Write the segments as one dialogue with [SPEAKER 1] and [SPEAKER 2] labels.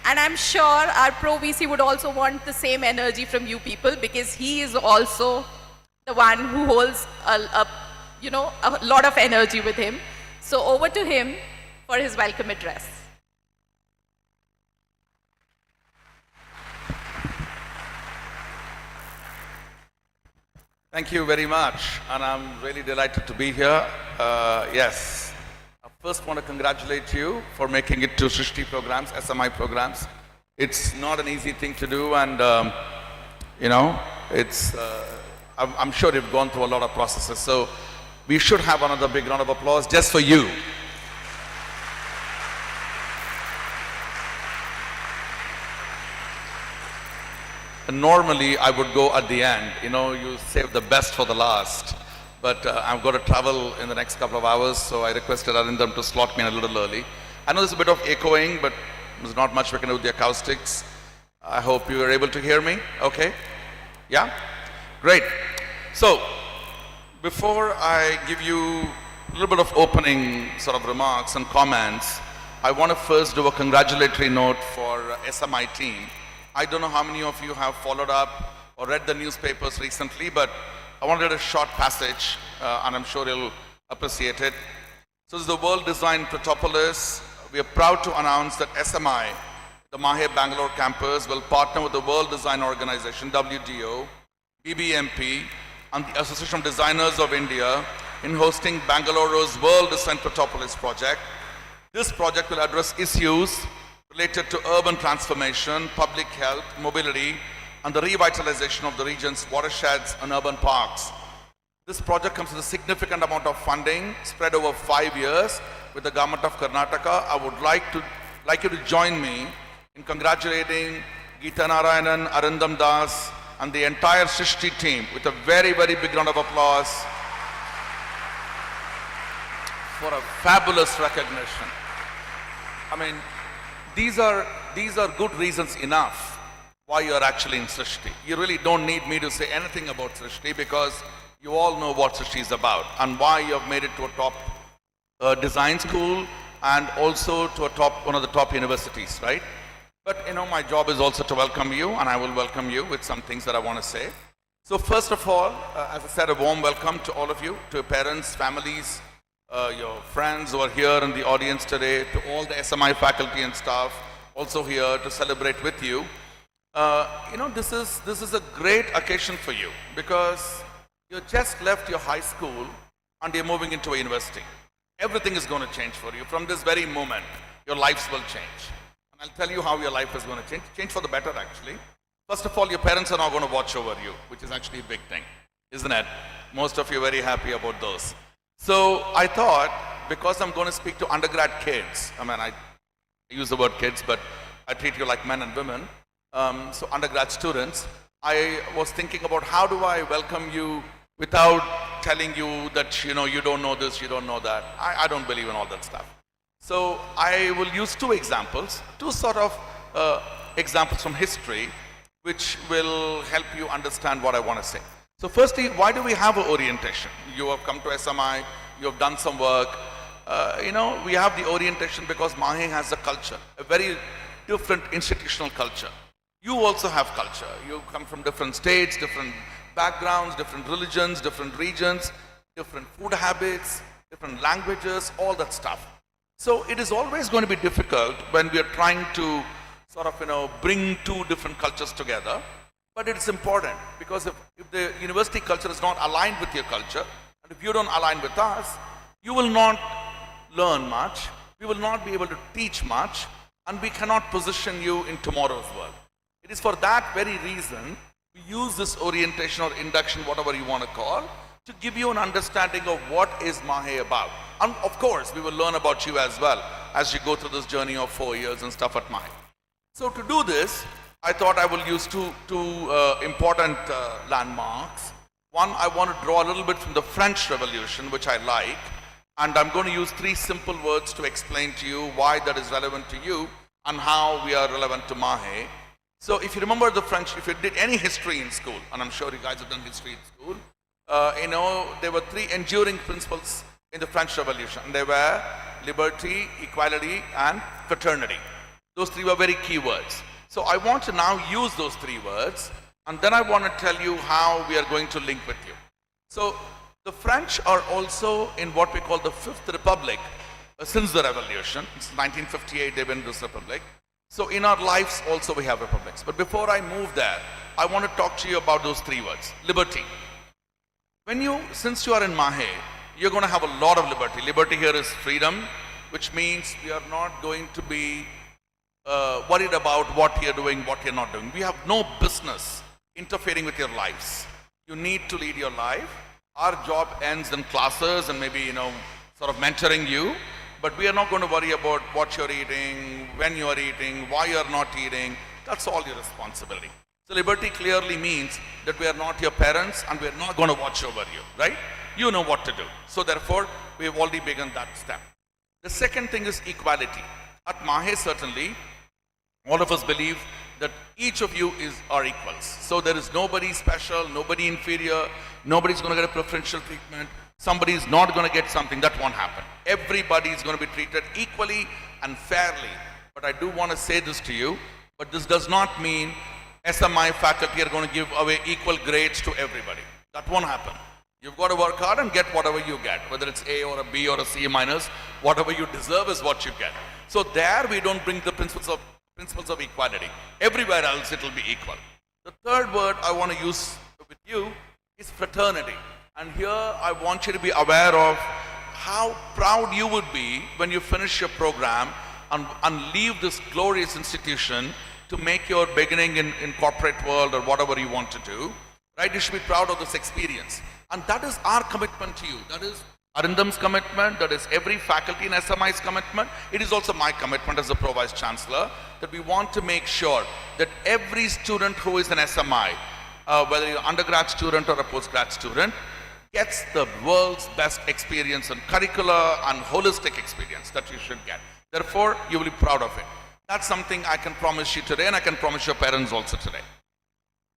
[SPEAKER 1] And I'm sure our Pro VC would also want the same energy from you people, because he is also the one who holds a lot of energy with him. So over to him for his welcome address.
[SPEAKER 2] Thank you very much, and I'm really delighted to be here. Yes, I first want to congratulate you for making it to Srishti programs, SMI programs. It's not an easy thing to do, and it's. I'm sure you've gone through a lot of processes, so we should have another big round of applause just for you. Normally, I would go at the end. You save the best for the last. But I've got to travel in the next couple of hours, so I requested Arindam to slot me in a little early. I know there's a bit of echoing, but there's not much we can do with the acoustics. I hope you are able to hear me. Okay? Yeah? Great. So, before I give you a little bit of opening sort of remarks and comments, I want to first do a congratulatory note for SMI team. I don't know how many of you have followed up or read the newspapers recently, but I wanted a short passage, and I'm sure you'll appreciate it. So this is the World Design Petropolis. We are proud to announce that SMI, the Mahe Bangalore campus, will partner with the World Design Organization, WDO, BBMP, and the Association of Designers of India in hosting Bangalore's World Design Petropolis project. This project will address issues related to urban transformation, public health, mobility, and the revitalization of the region's watersheds and urban parks. This project comes with a significant amount of funding spread over 5 years with the government of Karnataka. I would like you to join me in congratulating Geeta Narayanan, Arindam Das, and the entire Srishti team with a very, very big round of applause for a fabulous recognition. I mean, these are good reasons enough why you are actually in Srishti. You really don't need me to say anything about Srishti, because you all know what Srishti is about and why you have made it to a top design school and also to one of the top universities, right? But my job is also to welcome you, and I will welcome you with some things that I want to say. So first of all, as I said, a warm welcome to all of you, to your parents, families, your friends who are here in the audience today, to all the SMI faculty and staff also here to celebrate with you. This is a great occasion for you, because you just left your high school and you're moving into a university. Everything is going to change for you. From this very moment, your lives will change. And I'll tell you how your life is going to change for the better, actually. First of all, your parents are now going to watch over you, which is actually a big thing, isn't it? Most of you are very happy about those. So I thought, because I'm going to speak to undergrad kids, I use the word kids, but I treat you like men and women, so undergrad students, I was thinking about how do I welcome you without telling you that, you don't know this, you don't know that. I don't believe in all that stuff. So I will use two examples, two sort of examples from history, which will help you understand what I want to say. So firstly, why do we have an orientation? You have come to SMI, you have done some work. We have the orientation because Mahe has a culture, a very different institutional culture. You also have culture. You come from different states, different backgrounds, different religions, different regions, different food habits, different languages, all that stuff. So it is always going to be difficult when we are trying to sort of, bring two different cultures together. But it's important, because if the university culture is not aligned with your culture, and if you don't align with us, you will not learn much, we will not be able to teach much, and we cannot position you in tomorrow's world. It is for that very reason we use this orientation or induction, whatever you want to call, to give you an understanding of what is Mahe about. And of course, we will learn about you as well as you go through this journey of 4 years and stuff at Mahe. So to do this, I thought I will use two important landmarks. One, I want to draw a little bit from the French Revolution, which I like, and I'm going to use 3 simple words to explain to you why that is relevant to you and how we are relevant to Mahe. So if you remember the French, if you did any history in school, and I'm sure you guys have done history in school, there were 3 enduring principles in the French Revolution. They were liberty, equality, and fraternity. Those three were very key words. So I want to now use those three words, and then I want to tell you how we are going to link with you. So the French are also in what we call the Fifth Republic since the Revolution. It's 1958 they've been in this republic. So in our lives also we have republics. But before I move there, I want to talk to you about those three words. Liberty. Since you are in Mahe, you're going to have a lot of liberty. Liberty here is freedom, which means we are not going to be worried about what you're doing, what you're not doing. We have no business interfering with your lives. You need to lead your life. Our job ends in classes and maybe, sort of mentoring you. But we are not going to worry about what you're eating, when you're eating, why you're not eating. That's all your responsibility. So liberty clearly means that we are not your parents and we are not going to watch over you, right? You know what to do. So therefore, we have already begun that step. The second thing is equality. At Mahe, certainly, all of us believe that each of you are equals. So there is nobody special, nobody inferior, nobody's going to get a preferential treatment. Somebody is not going to get something. That won't happen. Everybody is going to be treated equally and fairly. But I do want to say this to you, but this does not mean SMI faculty are going to give away equal grades to everybody. That won't happen. You've got to work hard and get whatever you get, whether it's A or a B or a C minus, whatever you deserve is what you get. So there we don't bring the principles of equality. Everywhere else it will be equal. The third word I want to use with you is fraternity. And here I want you to be aware of how proud you would be when you finish your program and leave this glorious institution to make your beginning in corporate world or whatever you want to do, right? You should be proud of this experience. And that is our commitment to you. That is Arindam's commitment. That is every faculty in SMI's commitment. It is also my commitment as the Pro Vice Chancellor that we want to make sure that every student who is an SMI, whether you're an undergrad student or a postgrad student, gets the world's best experience and curricular and holistic experience that you should get. Therefore, you will be proud of it. That's something I can promise you today, and I can promise your parents also today.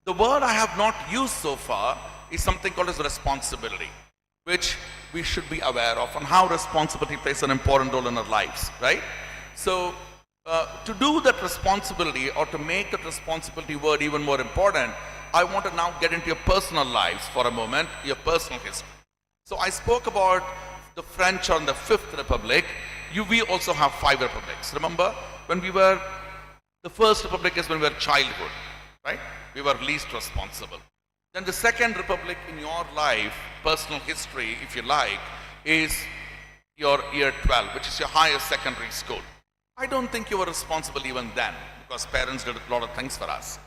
[SPEAKER 2] The word I have not used so far is something called as responsibility, which we should be aware of, and how responsibility plays an important role in our lives, right? So, to do that responsibility, or to make that responsibility word even more important, I want to now get into your personal lives for a moment, your personal history. So I spoke about the French on the Fifth Republic. We also have 5 republics. Remember, the first republic is when we were childhood, right? We were least responsible. Then the second republic in your life, personal history, if you like, is your year 12, which is your higher secondary school. I don't think you were responsible even then, because parents did a lot of things for us.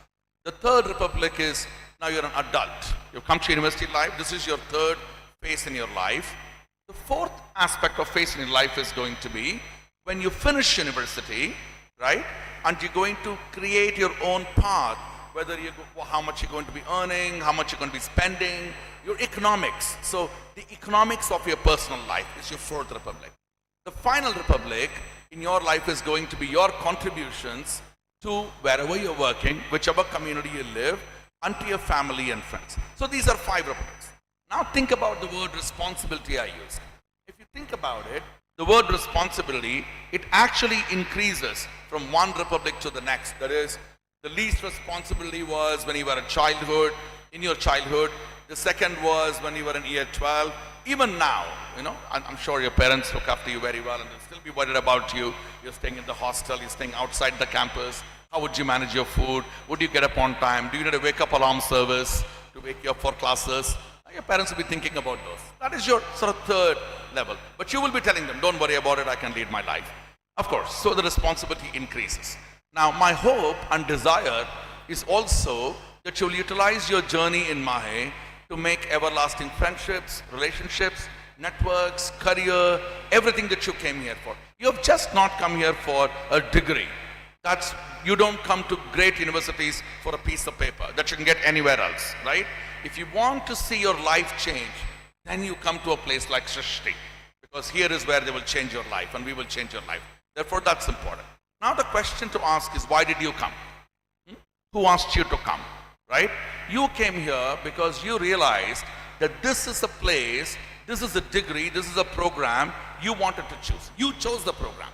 [SPEAKER 2] The third republic is now you're an adult. You've come to university life. This is your third phase in your life. The fourth aspect of phase in your life is going to be when you finish university, right? And you're going to create your own path, whether how much you're going to be earning, how much you're going to be spending, your economics. So the economics of your personal life is your fourth republic. The final republic in your life is going to be your contributions to wherever you're working, whichever community you live, and to your family and friends. So these are 5 republics. Now think about the word responsibility I used. If you think about it, the word responsibility, it actually increases from one republic to the next. That is, the least responsibility was when you were in your childhood. The second was when you were in year 12. Even now, I'm sure your parents look after you very well and they'll still be worried about you. You're staying in the hostel, you're staying outside the campus. How would you manage your food? Would you get up on time? Do you need a wake-up alarm service to wake you up for classes? Your parents will be thinking about those. That is your sort of third level. But you will be telling them, don't worry about it, I can lead my life. Of course, so the responsibility increases. Now, my hope and desire is also that you'll utilize your journey in Mahe to make everlasting friendships, relationships, networks, career, everything that you came here for. You have just not come here for a degree. You don't come to great universities for a piece of paper that you can get anywhere else, right? If you want to see your life change, then you come to a place like Srishti, because here is where they will change your life and we will change your life. Therefore, that's important. Now the question to ask is, why did you come? Who asked you to come, right? You came here because you realized that this is a place, this is a degree, this is a program you wanted to choose. You chose the program.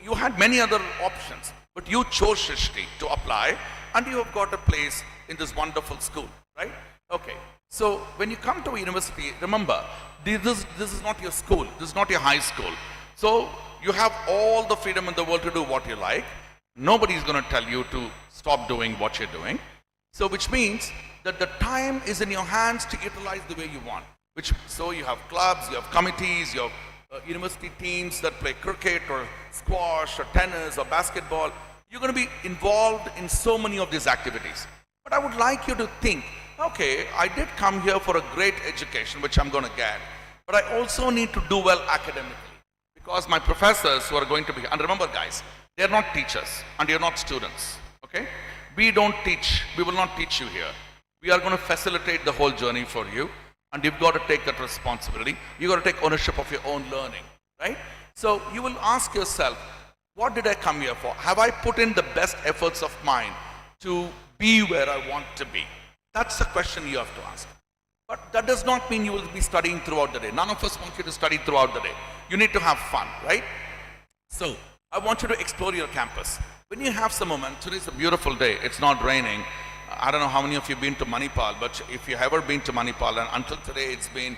[SPEAKER 2] You had many other options, but you chose Srishti to apply, and you have got a place in this wonderful school, right? Okay. So when you come to a university, remember, this is not your school. This is not your high school. So you have all the freedom in the world to do what you like. Nobody is going to tell you to stop doing what you're doing. So which means that the time is in your hands to utilize the way you want. So you have clubs, you have committees, you have university teams that play cricket or squash or tennis or basketball. You're going to be involved in so many of these activities. But I would like you to think, okay, I did come here for a great education, which I'm going to get, but I also need to do well academically. Because my professors who are going to be, and remember guys, they're not teachers and you're not students, okay? We don't teach, we will not teach you here. We are going to facilitate the whole journey for you, and you've got to take that responsibility. You've got to take ownership of your own learning, right? So you will ask yourself, what did I come here for? Have I put in the best efforts of mine to be where I want to be? That's the question you have to ask. But that does not mean you will be studying throughout the day. None of us want you to study throughout the day. You need to have fun, right? So I want you to explore your campus. When you have some moment, today is a beautiful day. It's not raining. I don't know how many of you have been to Manipal, but if you have ever been to Manipal, and until today it's been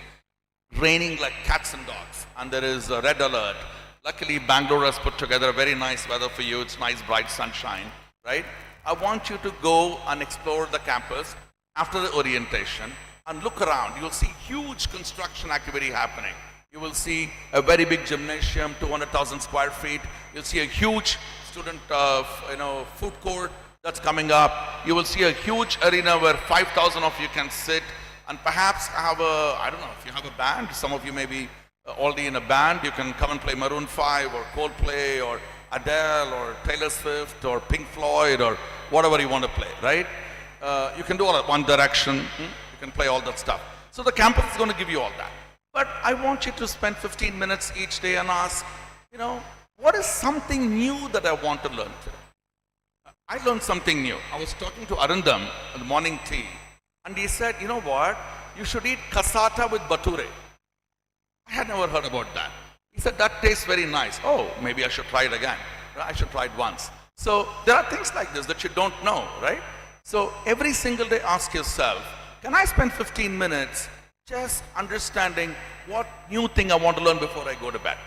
[SPEAKER 2] raining like cats and dogs, and there is a red alert. Luckily, Bangalore has put together a very nice weather for you. It's nice, bright sunshine, right? I want you to go and explore the campus after the orientation and look around. You'll see huge construction activity happening. You will see a very big gymnasium, 200,000 square feet. You'll see a huge student, food court that's coming up. You will see a huge arena where 5,000 of you can sit and perhaps have I don't know, if you have a band, some of you may be already in a band, you can come and play Maroon 5 or Coldplay or Adele or Taylor Swift or Pink Floyd or whatever you want to play, right? You can do all that, One Direction, you can play all that stuff. So the campus is going to give you all that. But I want you to spend 15 minutes each day and ask, what is something new that I want to learn today? I learned something new. I was talking to Arindam at the morning tea, and he said, you know what? You should eat cassata with bature. I had never heard about that. He said, that tastes very nice. Oh, maybe I should try it again. I should try it once. So there are things like this that you don't know, right? So every single day ask yourself, can I spend 15 minutes just understanding what new thing I want to learn before I go to bed?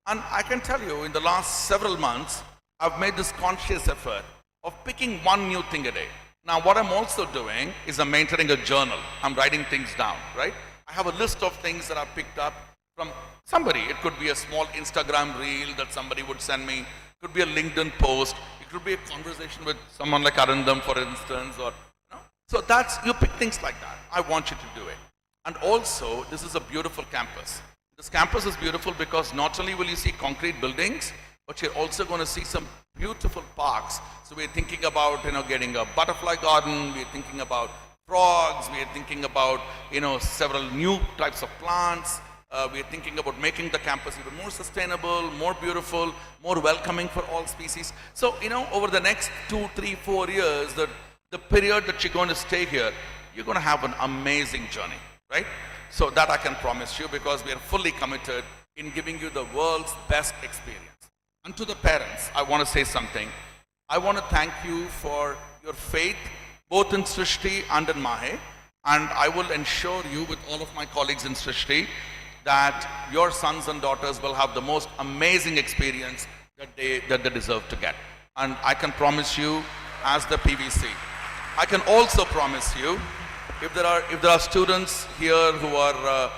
[SPEAKER 2] And I can tell you, in the last several months, I've made this conscious effort of picking one new thing a day. Now, what I'm also doing is I'm maintaining a journal. I'm writing things down, right? I have a list of things that I've picked up from somebody. It could be a small Instagram reel that somebody would send me. It could be a LinkedIn post. It could be a conversation with someone like Arindam, for instance, or So you pick things like that. I want you to do it. And also, this is a beautiful campus. This campus is beautiful because not only will you see concrete buildings, but you're also going to see some beautiful parks. So we're thinking about, getting a butterfly garden. We're thinking about frogs. We're thinking about, several new types of plants. We're thinking about making the campus even more sustainable, more beautiful, more welcoming for all species. So, over the next 2, 3, 4 years, the period that you're going to stay here, you're going to have an amazing journey, right? So that I can promise you, because we are fully committed in giving you the world's best experience. And to the parents, I want to say something. I want to thank you for your faith, both in Srishti and in Mahe. And I will ensure you, with all of my colleagues in Srishti, that your sons and daughters will have the most amazing experience that they deserve to get. And I can promise you, as the PVC, I can also promise you, if there are students here who are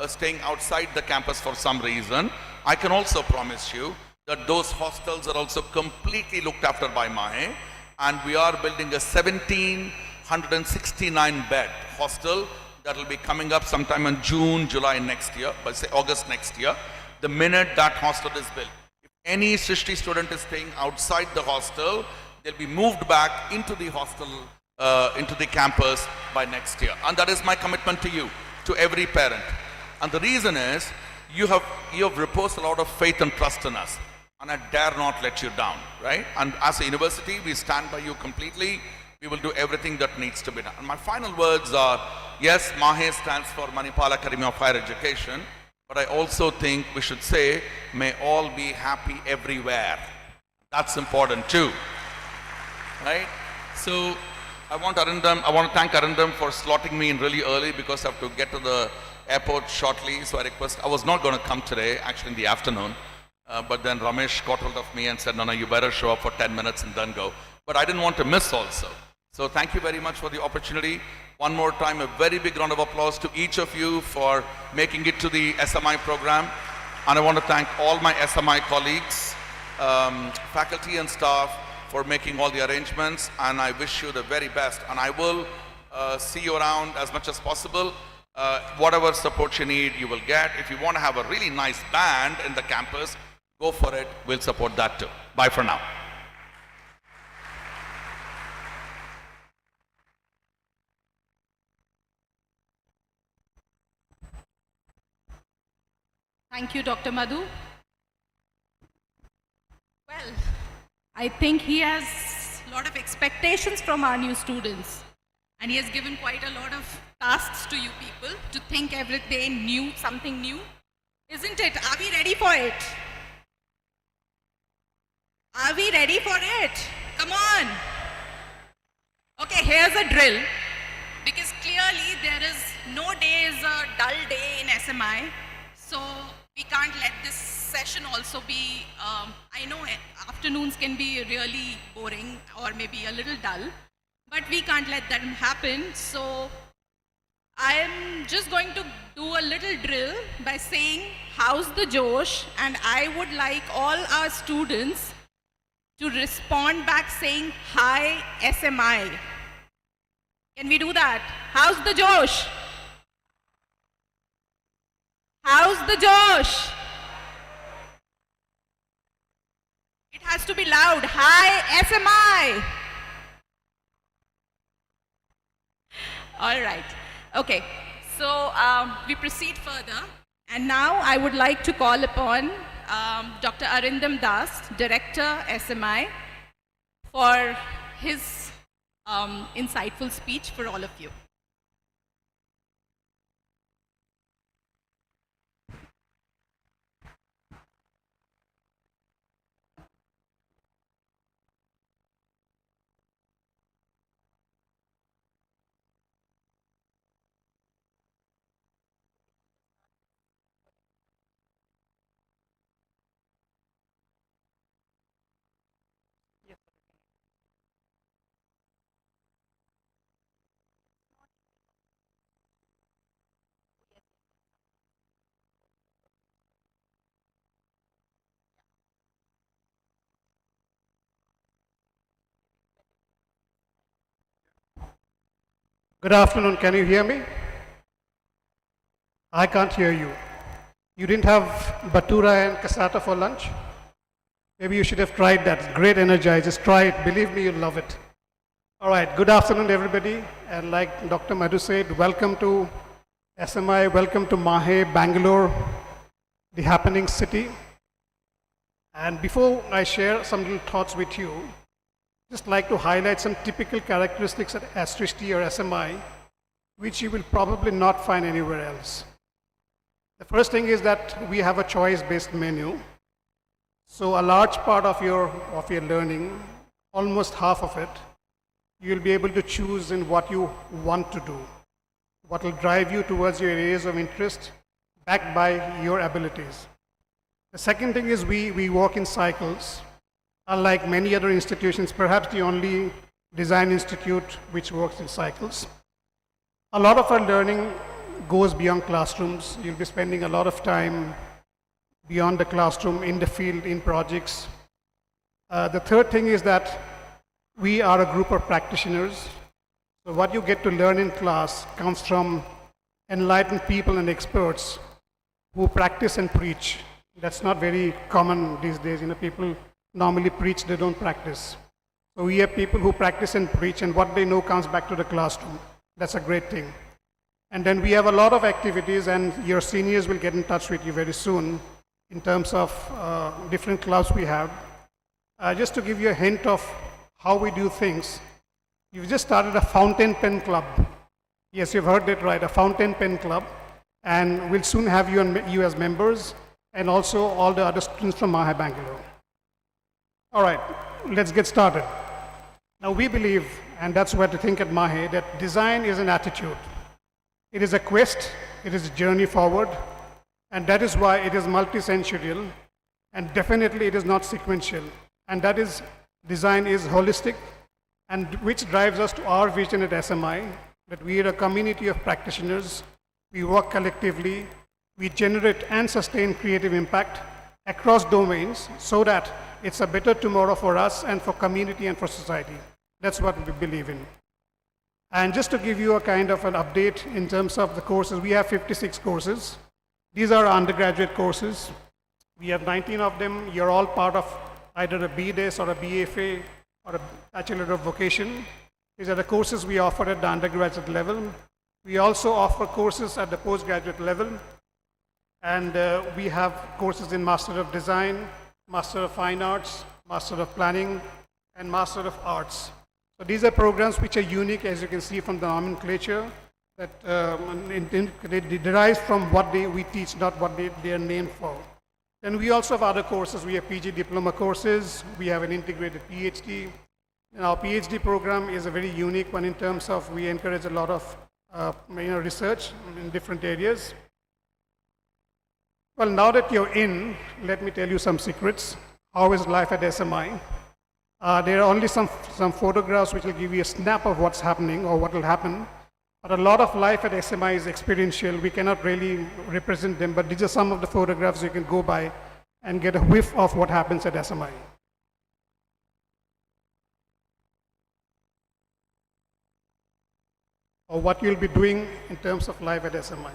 [SPEAKER 2] staying outside the campus for some reason, I can also promise you that those hostels are also completely looked after by Mahe, and we are building a 1,769 bed hostel that will be coming up sometime in June, July next year, but say August next year, the minute that hostel is built. If any Srishti student is staying outside the hostel, they'll be moved back into the hostel, into the campus by next year. And that is my commitment to you, to every parent. And the reason is, you have reposed a lot of faith and trust in us. And I dare not let you down, right? And as a university, we stand by you completely. We will do everything that needs to be done. And my final words are, yes, Mahe stands for Manipal Academy of Higher Education, but I also think we should say, may all be happy everywhere. That's important too, right? So I want to thank Arindam for slotting me in really early because I have to get to the airport shortly. So I was not going to come today, actually in the afternoon. But then Ramesh got hold of me and said, no, you better show up for 10 minutes and then go. But I didn't want to miss also. So thank you very much for the opportunity. One more time, a very big round of applause to each of you for making it to the SMI program. And I want to thank all my SMI colleagues, faculty and staff for making all the arrangements. And I wish you the very best. And I will see you around as much as possible. Whatever support you need, you will get. If you want to have a really nice band in the campus, go for it. We'll support that too. Bye for now.
[SPEAKER 1] Thank you, Dr. Madhu. Well, I think he has a lot of expectations from our new students. And he has given quite a lot of tasks to you people to think every day new, something new. Isn't it? Are we ready for it? Are we ready for it? Come on. Okay, here's a drill. Because clearly there is no day is a dull day in SMI. So we can't let this session also be, I know afternoons can be really boring or maybe a little dull. But we can't let that happen. So I am just going to do a little drill by saying, how's the Josh? And I would like all our students to respond back saying, hi SMI. Can we do that? How's the Josh? How's the Josh? It has to be loud. Hi SMI. All right. Okay. So we proceed further. And now I would like to call upon Dr. Arindam Das, Director SMI, for his insightful speech for all of you.
[SPEAKER 3] Good afternoon, can you hear me? I can't hear you. You didn't have Batura and Cassata for lunch? Maybe you should have tried that. Great energy, just try it. Believe me, you'll love it. All right, good afternoon, everybody. And like Dr. Madhu said, welcome to SMI, welcome to Mahe, Bangalore, the happening city. And before I share some little thoughts with you, just like to highlight some typical characteristics at Srishti or SMI, which you will probably not find anywhere else. The first thing is that we have a choice-based menu. So a large part of your learning, almost half of it, you'll be able to choose in what you want to do, what will drive you towards your areas of interest, backed by your abilities. The second thing is we work in cycles. Unlike many other institutions, perhaps the only design institute which works in cycles. A lot of our learning goes beyond classrooms. You'll be spending a lot of time beyond the classroom, in the field, in projects. The third thing is that we are a group of practitioners. So what you get to learn in class comes from enlightened people and experts who practice and preach. That's not very common these days. People normally preach, they don't practice. So we have people who practice and preach, and what they know comes back to the classroom. That's a great thing. And then we have a lot of activities, and your seniors will get in touch with you very soon in terms of different clubs we have. Just to give you a hint of how we do things, you've just started a fountain pen club. Yes, you've heard that right, a fountain pen club. And we'll soon have you as members, and also all the other students from Mahe Bangalore. All right, let's get started. Now we believe, and that's what we think at Mahe, that design is an attitude. It is a quest, it is a journey forward, and that is why it is multi-sensorial, and definitely it is not sequential. And that is, design is holistic, and which drives us to our vision at SMI, that we are a community of practitioners, we work collectively, we generate and sustain creative impact across domains so that it's a better tomorrow for us and for community and for society. That's what we believe in. And just to give you a kind of an update in terms of the courses, we have 56 courses. These are undergraduate courses. We have 19 of them. You're all part of either a BDes or a BFA or a Bachelor of Vocation. These are the courses we offer at the undergraduate level. We also offer courses at the postgraduate level. And we have courses in Master of Design, Master of Fine Arts, Master of Planning, and Master of Arts. So these are programs which are unique, as you can see from the nomenclature, that they derive from what we teach, not what they are named for. Then we also have other courses. We have PG diploma courses. We have an integrated PhD. And our PhD program is a very unique one in terms of we encourage a lot of research in different areas. Well, now that you're in, let me tell you some secrets. How is life at SMI? There are only some photographs which will give you a snap of what's happening or what will happen. But a lot of life at SMI is experiential. We cannot really represent them, but these are some of the photographs you can go by and get a whiff of what happens at SMI. Or what you'll be doing in terms of life at SMI.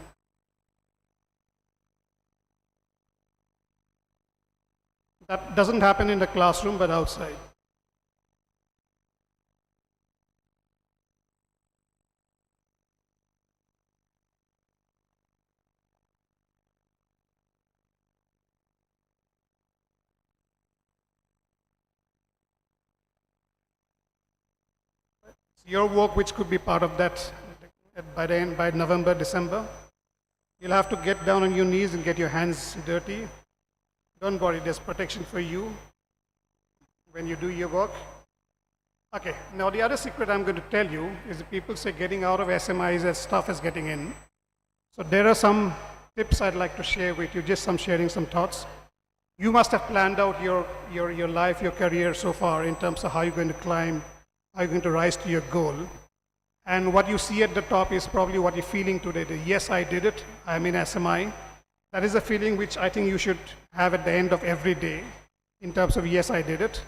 [SPEAKER 3] That doesn't happen in the classroom, but outside. Your work, which could be part of that by November, December. You'll have to get down on your knees and get your hands dirty. Don't worry, there's protection for you when you do your work. Okay, now the other secret I'm going to tell you is that people say getting out of SMI is as tough as getting in. So there are some tips I'd like to share with you, just sharing some thoughts. You must have planned out your life, your career so far in terms of how you're going to climb, how you're going to rise to your goal. And what you see at the top is probably what you're feeling today. Yes, I did it. I'm in SMI. That is a feeling which I think you should have at the end of every day in terms of, yes, I did it.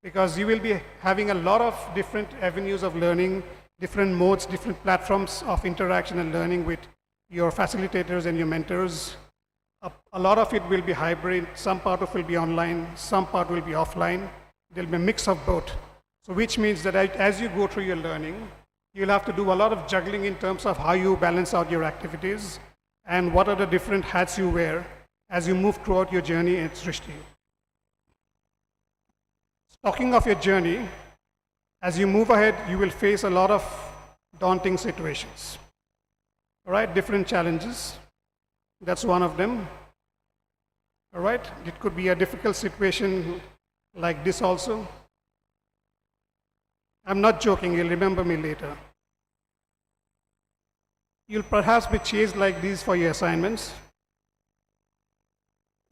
[SPEAKER 3] Because you will be having a lot of different avenues of learning, different modes, different platforms of interaction and learning with your facilitators and your mentors. A lot of it will be hybrid. Some part of it will be online. Some part will be offline. There will be a mix of both. So which means that as you go through your learning, you'll have to do a lot of juggling in terms of how you balance out your activities and what are the different hats you wear as you move throughout your journey at Srishti. Talking of your journey, as you move ahead, you will face a lot of daunting situations. All right, different challenges. That's one of them. All right, it could be a difficult situation like this also. I'm not joking, you'll remember me later. You'll perhaps be chased like these for your assignments.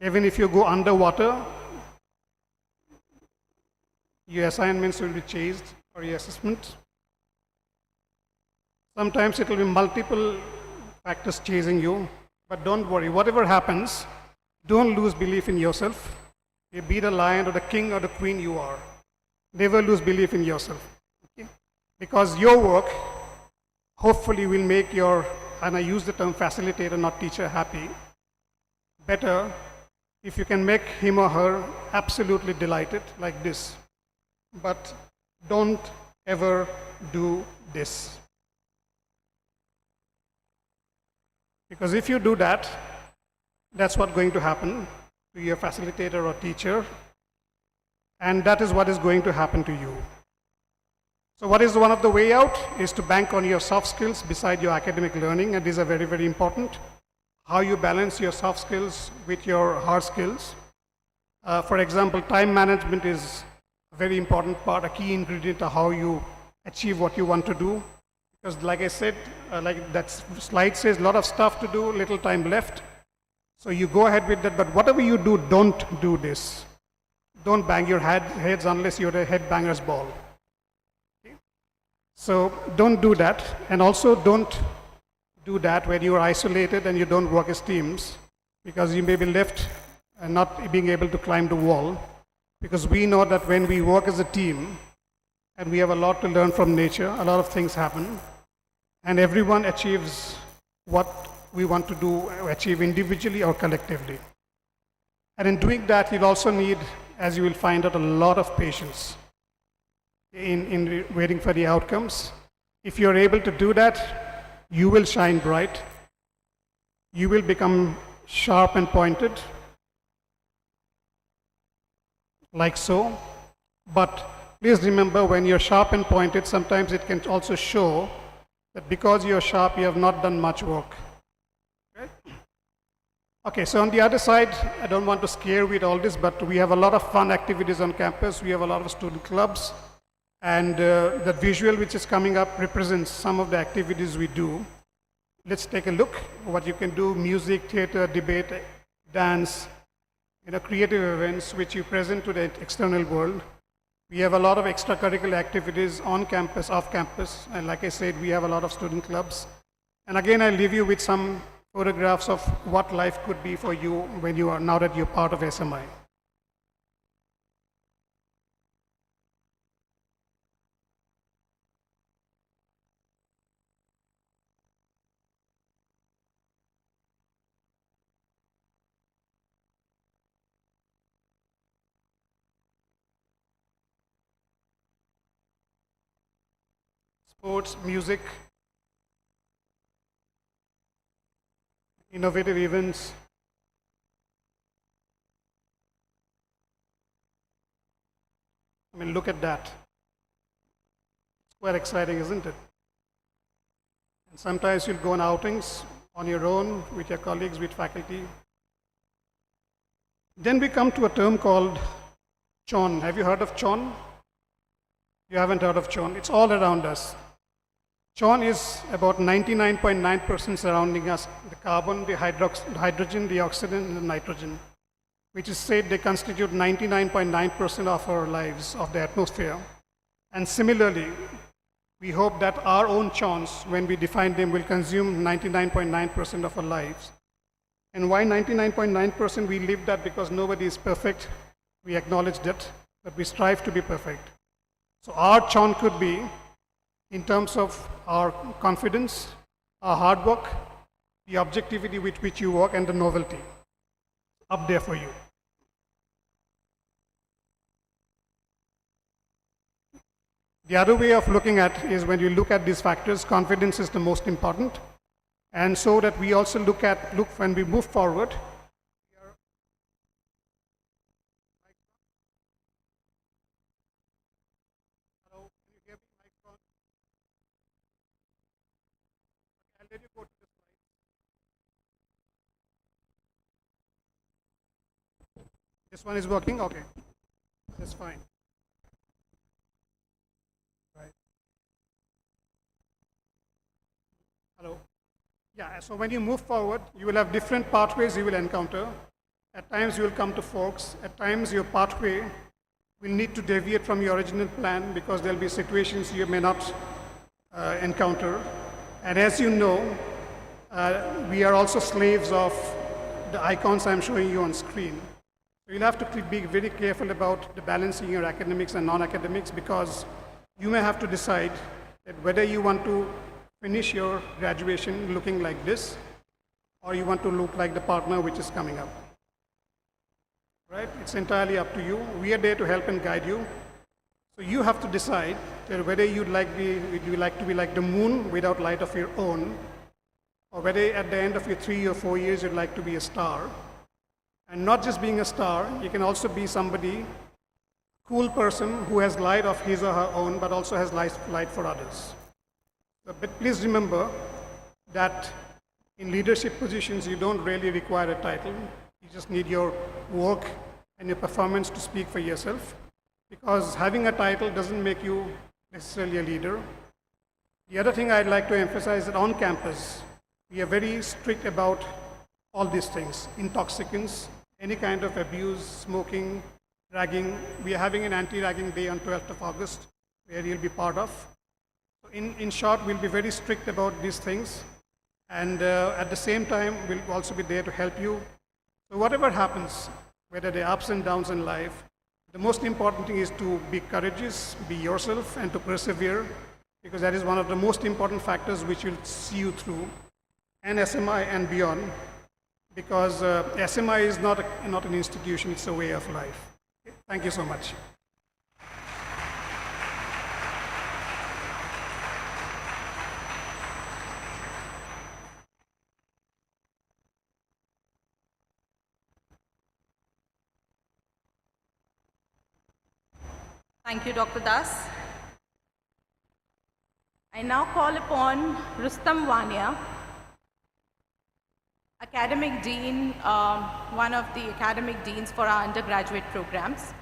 [SPEAKER 3] Even if you go underwater, your assignments will be chased or your assessment. Sometimes it will be multiple factors chasing you, but don't worry, whatever happens, don't lose belief in yourself. You be the lion or the king or the queen you are. Never lose belief in yourself. Okay? Because your work hopefully will make your, and I use the term facilitator, not teacher, happy, better if you can make him or her absolutely delighted like this. But don't ever do this. Because if you do that, that's what's going to happen to your facilitator or teacher, and that is what is going to happen to you. So what is one of the way out is to bank on your soft skills beside your academic learning, and these are very, very important. How you balance your soft skills with your hard skills. For example, time management is very important part, a key ingredient of how you achieve what you want to do. Because like I said, like that slide says, a lot of stuff to do, little time left. So you go ahead with that, but whatever you do, don't do this. Don't bang your heads unless you're a headbanger's ball. Okay? So don't do that, and also don't do that where you are isolated and you don't work as teams, because you may be left and not being able to climb the wall. Because we know that when we work as a team, and we have a lot to learn from nature, a lot of things happen, and everyone achieves what we want to do, achieve individually or collectively. And in doing that, you'll also need, as you will find out, a lot of patience in waiting for the outcomes. If you're able to do that, you will shine bright. You will become sharp and pointed, like so. But please remember, when you're sharp and pointed, sometimes it can also show that because you're sharp, you have not done much work. Okay, so on the other side, I don't want to scare you with all this, but we have a lot of fun activities on campus. We have a lot of student clubs, and the visual which is coming up represents some of the activities we do. Let's take a look what you can do: music, theater, debate, dance, creative events which you present to the external world. We have a lot of extracurricular activities on campus, off campus, and like I said, we have a lot of student clubs. And again, I'll leave you with some photographs of what life could be for you when you are, now that you're part of SMI. Sports, music, innovative events. I mean, look at that. It's quite exciting, isn't it? And sometimes you'll go on outings on your own, with your colleagues, with faculty. Then we come to a term called CHON. Have you heard of CHON? You haven't heard of CHON. It's all around us. CHON is about 99.9% surrounding us: the carbon, the hydrogen, the oxygen, and the nitrogen, which is said they constitute 99.9% of our lives, of the atmosphere. And similarly, we hope that our own CHONs, when we define them, will consume 99.9% of our lives. And why 99.9%? We live that because nobody is perfect. We acknowledge that, but we strive to be perfect. So our CHON could be in terms of our confidence, our hard work, the objectivity with which you work, and the novelty up there for you. The other way of looking at is, when you look at these factors, confidence is the most important. And so that we also look when we move forward. Hello, can you hear me? Mic's on. I'll let you go to the slide. This one is working? Okay. That's fine. Right. Hello. Yeah, so when you move forward, you will have different pathways you will encounter. At times you will come to forks. At times your pathway will need to deviate from your original plan, because there will be situations you may not encounter. And as you know, we are also slaves of the icons I'm showing you on screen. So you'll have to be very careful about the balancing your academics and non-academics, because you may have to decide that whether you want to finish your graduation looking like this, or you want to look like the partner which is coming up. Right? It's entirely up to you. We are there to help and guide you. So you have to decide that whether would you like to be like the moon without light of your own, or whether at the end of your 3 or 4 years you'd like to be a star. And not just being a star, you can also be somebody, cool person who has light of his or her own, but also has light for others. So, but please remember that in leadership positions, you don't really require a title. You just need your work and your performance to speak for yourself. because having a title doesn't make you necessarily a leader. The other thing I'd like to emphasize is that on campus, we are very strict about all these things, intoxicants, any kind of abuse, smoking, ragging. We are having an anti-ragging day on 12th of August, where you'll be part of. In short, we'll be very strict about these things, and at the same time, we'll also be there to help you. So whatever happens, whether there are ups and downs in life, the most important thing is to be courageous, be yourself, and to persevere, because that is one of the most important factors which will see you through, and SMI and beyond, because SMI is not an institution, it's a way of life. Okay? Thank you so much.
[SPEAKER 1] Thank you, Dr. Das. I now call upon Rustam Wania, Academic Dean, one of the academic deans for our undergraduate programs.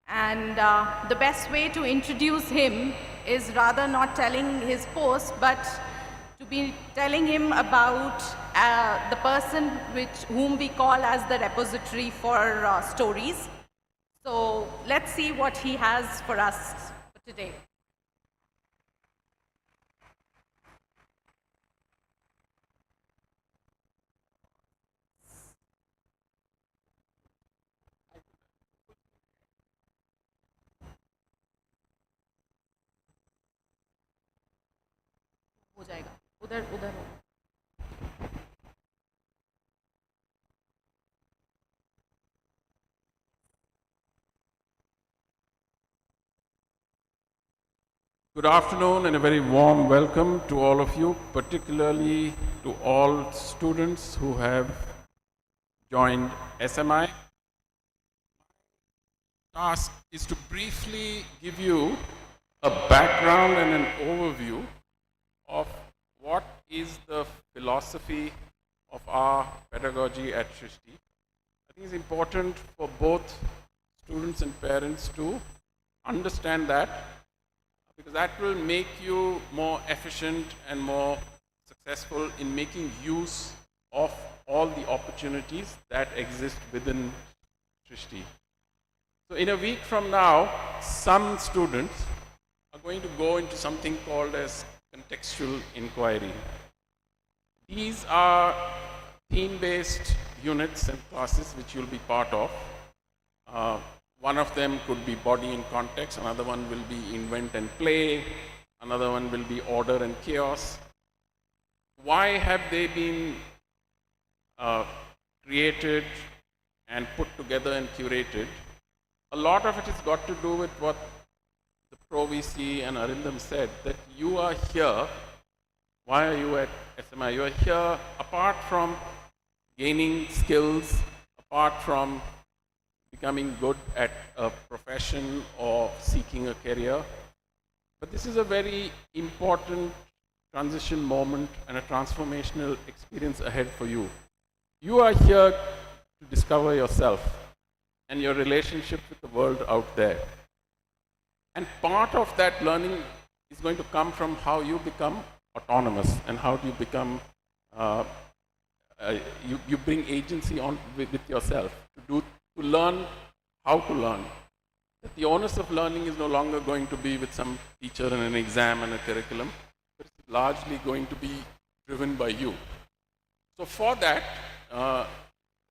[SPEAKER 1] And the best way to introduce him is rather not telling his post, but to be telling him about the person whom we call as the repository for stories. So let's see what he has for us today. हो जाएगा उधर उधर होगा
[SPEAKER 4] Good afternoon and a very warm welcome to all of you, particularly to all students who have joined SMI. Task is to briefly give you a background and an overview of what is the philosophy of our pedagogy at Srishti. I think it's important for both students and parents to understand that, because that will make you more efficient and more successful in making use of all the opportunities that exist within Srishti. So in a week from now, some students are going to go into something called as contextual inquiry. These are theme-based units and classes which you'll be part of. One of them could be body in context, another one will be invent and play, another one will be order and chaos. Why have they been created and put together and curated? A lot of it has got to do with what the Pro VC and Arindam said, that you are here. Why are you at SMI? You are here apart from gaining skills, apart from becoming good at a profession or seeking a career. But this is a very important transition moment and a transformational experience ahead for you. You are here to discover yourself and your relationship with the world out there. And part of that learning is going to come from how you become autonomous and how do you become, you bring agency on with yourself to learn how to learn. That the onus of learning is no longer going to be with some teacher and an exam and a curriculum, but it's largely going to be driven by you. So for that,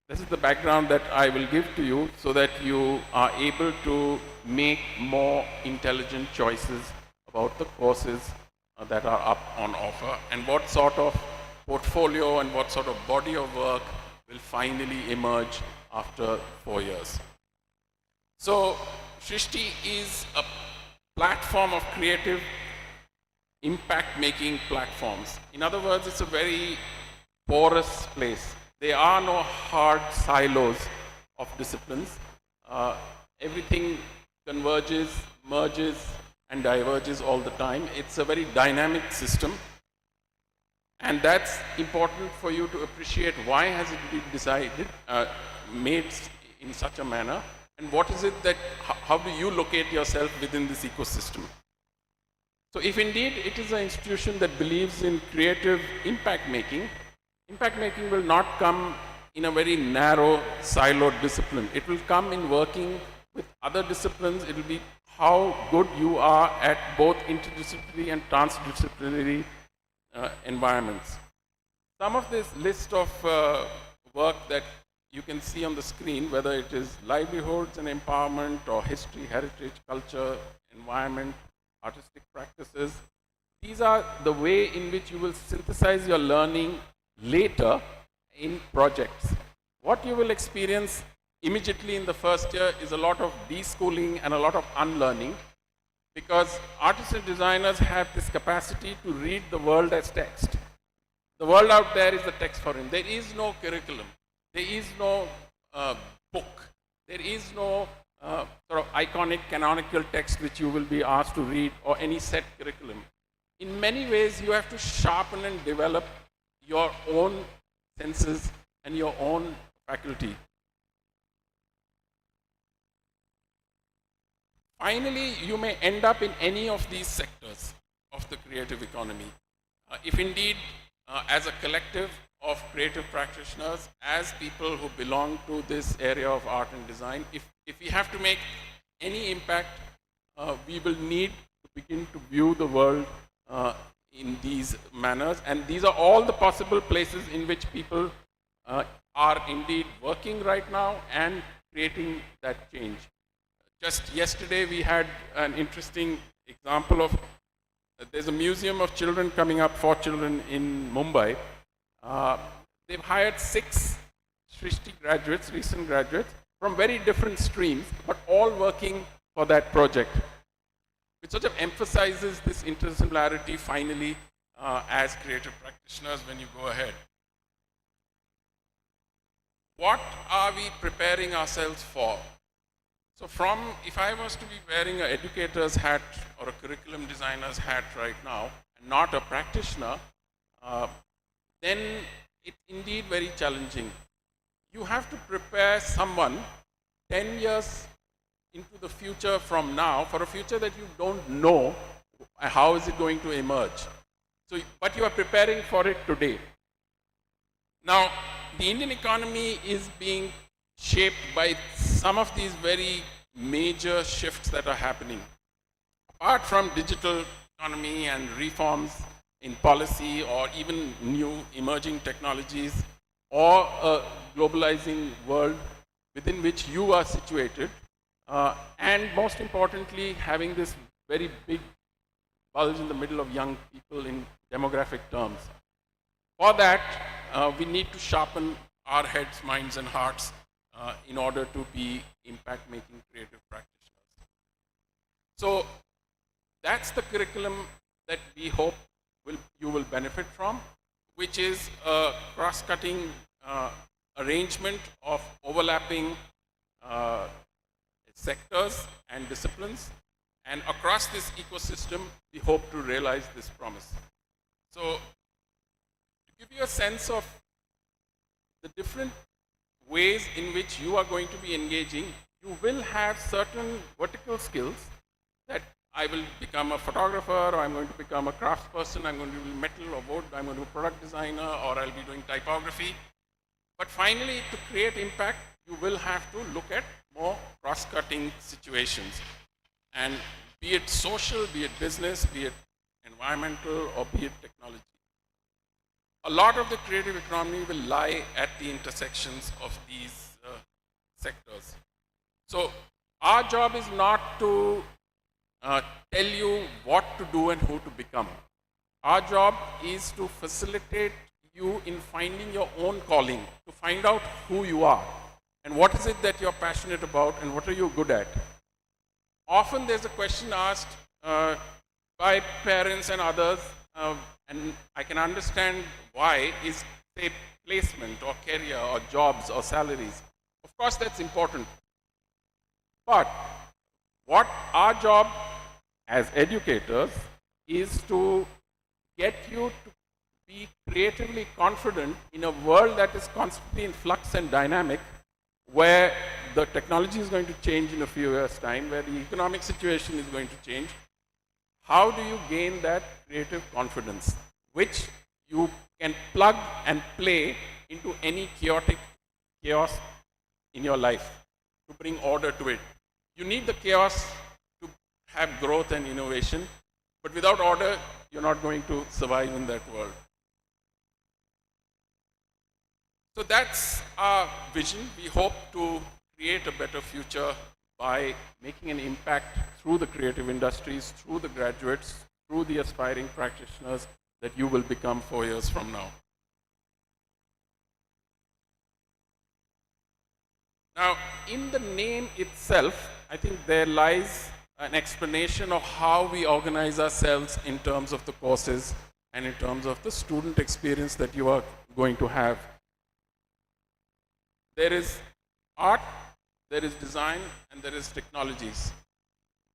[SPEAKER 4] this is the background that I will give to you so that you are able to make more intelligent choices about the courses that are up on offer and what sort of portfolio and what sort of body of work will finally emerge after 4 years. So Srishti is a platform of creative impact-making platforms. In other words, it's a very porous place. There are no hard silos of disciplines. Everything converges, merges, and diverges all the time. It's a very dynamic system. And that's important for you to appreciate why has it been decided, made in such a manner and what is it that, how do you locate yourself within this ecosystem? So if indeed it is an institution that believes in creative impact making will not come in a very narrow, siloed discipline. It will come in working with other disciplines. It will be how good you are at both interdisciplinary and transdisciplinary environments. Some of this list of work that you can see on the screen, whether it is livelihoods and empowerment or history, heritage, culture, environment, artistic practices, these are the way in which you will synthesize your learning later in projects. What you will experience immediately in the first year is a lot of deschooling and a lot of unlearning, because artists and designers have this capacity to read the world as text. The world out there is the text for him. There is no curriculum. There is no book. There is no sort of iconic canonical text which you will be asked to read, or any set curriculum. In many ways, you have to sharpen and develop your own senses and your own faculty. Finally, you may end up in any of these sectors of the creative economy. If indeed, as a collective of creative practitioners, as people who belong to this area of art and design, if we have to make any impact, we will need to begin to view the world in these manners. And these are all the possible places in which people are indeed working right now and creating that change. Just yesterday, we had an interesting example of, there's a museum of children coming up for children in Mumbai. They've hired 6 Srishti graduates, recent graduates, from very different streams, but all working for that project. It sort of emphasizes this interdisciplinarity finally as creative practitioners when you go ahead. What are we preparing ourselves for? So if I was to be wearing an educator's hat or a curriculum designer's hat right now, and not a practitioner, then it's indeed very challenging. You have to prepare someone 10 years into the future from now for a future that you don't know how is it going to emerge. So, but you are preparing for it today. Now, the Indian economy is being shaped by some of these very major shifts that are happening. Apart from digital economy and reforms in policy, or even new emerging technologies, or a globalizing world within which you are situated, and most importantly, having this very big bulge in the middle of young people in demographic terms. For that, we need to sharpen our heads, minds, and hearts in order to be impact-making creative practitioners. So that's the curriculum that we hope you will benefit from, which is a cross-cutting arrangement of overlapping sectors and disciplines. And across this ecosystem, we hope to realize this promise. So to give you a sense of the different ways in which you are going to be engaging, you will have certain vertical skills that I will become a photographer, or I'm going to become a craftsperson, I'm going to do metal or wood, I'm going to be a product designer, or I'll be doing typography. But finally, to create impact, you will have to look at more cross-cutting situations. And be it social, be it business, be it environmental, or be it technology. A lot of the creative economy will lie at the intersections of these sectors. So our job is not to tell you what to do and who to become. Our job is to facilitate you in finding your own calling, to find out who you are and what is it that you're passionate about and what are you good at. Often there's a question asked by parents and others, and I can understand why, is say placement or career or jobs or salaries. Of course that's important. But what our job as educators is to get you to be creatively confident in a world that is constantly in flux and dynamic. where the technology is going to change in a few years' time, where the economic situation is going to change, how do you gain that creative confidence, which you can plug and play into any chaotic chaos in your life to bring order to it? You need the chaos to have growth and innovation, but without order, you're not going to survive in that world. So that's our vision. We hope to create a better future by making an impact through the creative industries, through the graduates, through the aspiring practitioners that you will become 4 years from now. Now, in the name itself, I think there lies an explanation of how we organize ourselves in terms of the courses and in terms of the student experience that you are going to have. There is art, there is design, and there is technologies.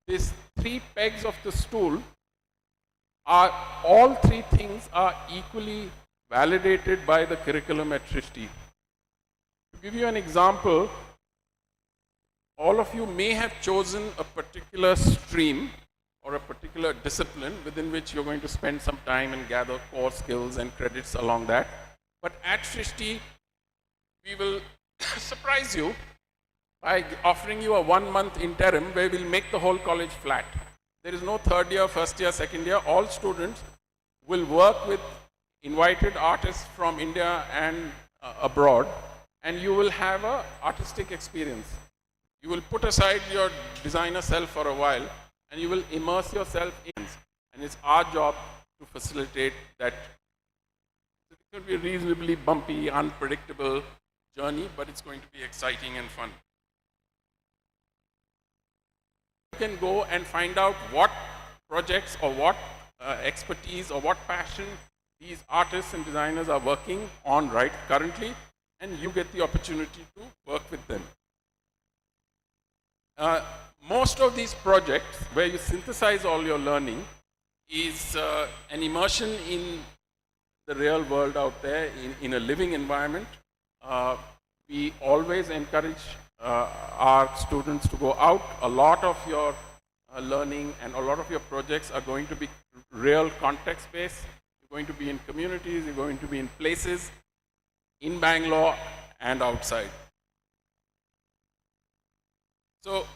[SPEAKER 4] These three pegs of the stool are, all three things are equally validated by the curriculum at Srishti. To give you an example, all of you may have chosen a particular stream or a particular discipline within which you're going to spend some time and gather core skills and credits along that. But at Srishti, we will surprise you by offering you a 1-month interim where we'll make the whole college flat. There is no third year, first year, second year. All students will work with invited artists from India and abroad, and you will have an artistic experience. You will put aside your designer self for a while, and you will immerse yourself in, and it's our job to facilitate that. It could be a reasonably bumpy, unpredictable journey, but it's going to be exciting and fun. You can go and find out what projects or what expertise or what passion these artists and designers are working on right currently, and you get the opportunity to work with them. Most of these projects where you synthesize all your learning is an immersion in the real world out there, in a living environment. We always encourage our students to go out. A lot of your learning and a lot of your projects are going to be real context-based. You're going to be in communities, you're going to be in places, in Bangalore and outside. So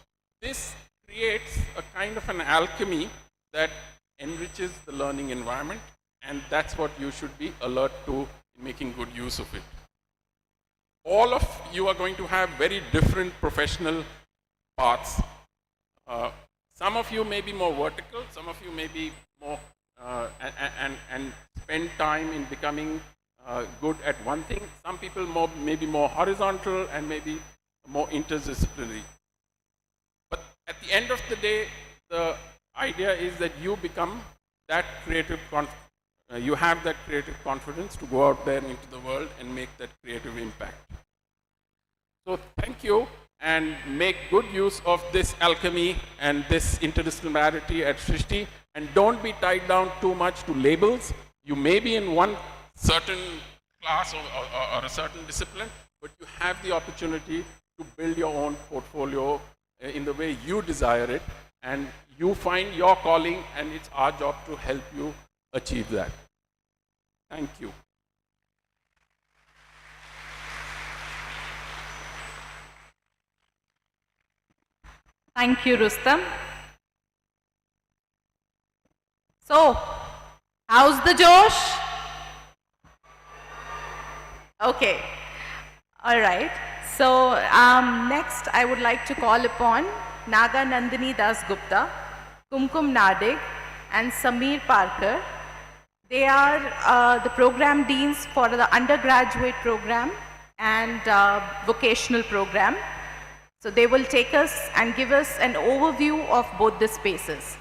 [SPEAKER 4] this creates a kind of an alchemy that enriches the learning environment, and that's what you should be alert to in making good use of it. All of you are going to have very different professional paths. Some of you may be more vertical, some of you may be more and spend time in becoming good at one thing. Some people may be more horizontal and maybe more interdisciplinary. But at the end of the day, the idea is that you become that creative, you have that creative confidence to go out there into the world and make that creative impact. So thank you, and make good use of this alchemy and this interdisciplinarity at Srishti, and don't be tied down too much to labels. You may be in one certain class or a certain discipline, but you have the opportunity to build your own portfolio in the way you desire it, and you find your calling, and it's our job to help you achieve that. Thank you.
[SPEAKER 1] Thank you, Rustam. So, how's the Josh? Okay. All right. So, next I would like to call upon Naga Nandini Das Gupta, Kumkum Nadig, and Samir Parker. They are the program deans for the undergraduate program and vocational program. So they will take us and give us an overview of both the spaces.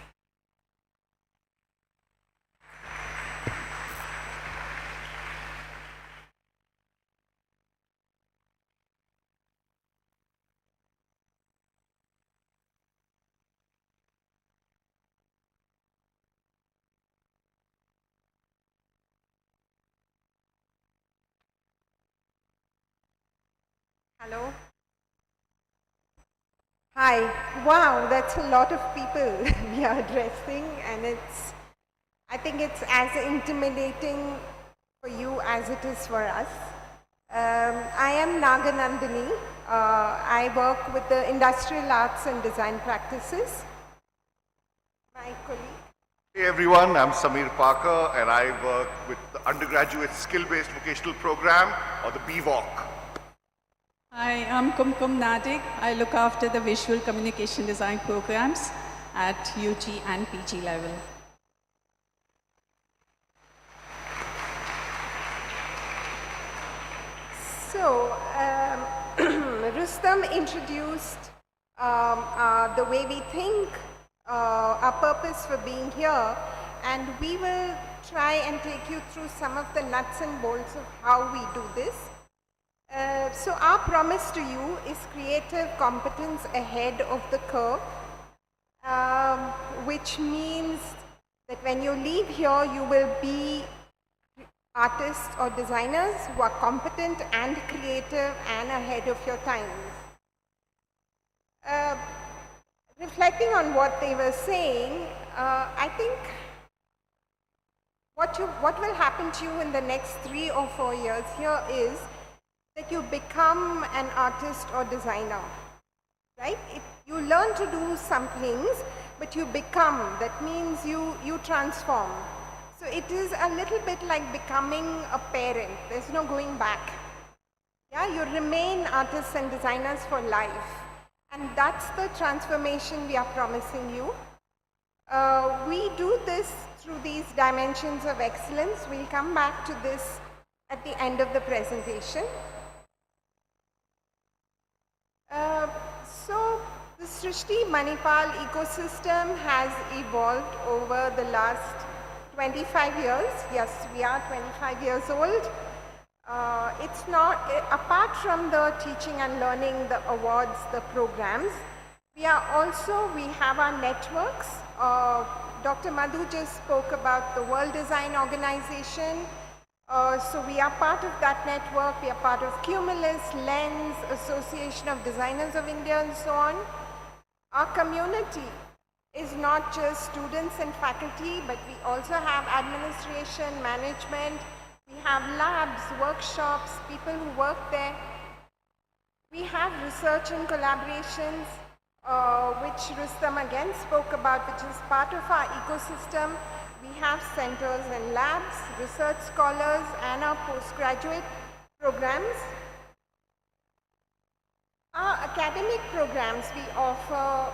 [SPEAKER 5] Hello. Hi. Wow, that's a lot of people we are addressing, and I think it's as intimidating for you as it is for us. I am Naganandini. I work with the Industrial Arts and Design Practices. My colleague.
[SPEAKER 6] Hey everyone, I'm Samir Parker and I work with the Undergraduate Skill-Based Vocational Program, or the BVOC.
[SPEAKER 7] Hi, I'm Kumkum Nadig. I look after the visual communication design programs at UG and PG level.
[SPEAKER 5] So, Rustam introduced the way we think, our purpose for being here, and we will try and take you through some of the nuts and bolts of how we do this. So our promise to you is creative competence ahead of the curve, which means that when you leave here, you will be artists or designers who are competent and creative and ahead of your times. Reflecting on what they were saying, I think what will happen to you in the next 3 or 4 years here is that you become an artist or designer, right? You learn to do some things, but you become. That means you transform. So it is a little bit like becoming a parent. There's no going back. Yeah, you remain artists and designers for life. And that's the transformation we are promising you. We do this through these dimensions of excellence. We'll come back to this at the end of the presentation. So the Srishti Manipal ecosystem has evolved over the last 25 years. Yes, we are 25 years old. It's not, apart from the teaching and learning, the awards, the programs, we have our networks. Dr. Madhu just spoke about the World Design Organization. So we are part of that network. We are part of Cumulus, Lens, Association of Designers of India, and so on. Our community is not just students and faculty, but we also have administration, management. We have labs, workshops, people who work there. We have research and collaborations, which Rustam again spoke about, which is part of our ecosystem. We have centers and labs, research scholars, and our postgraduate programs. Our academic programs, we offer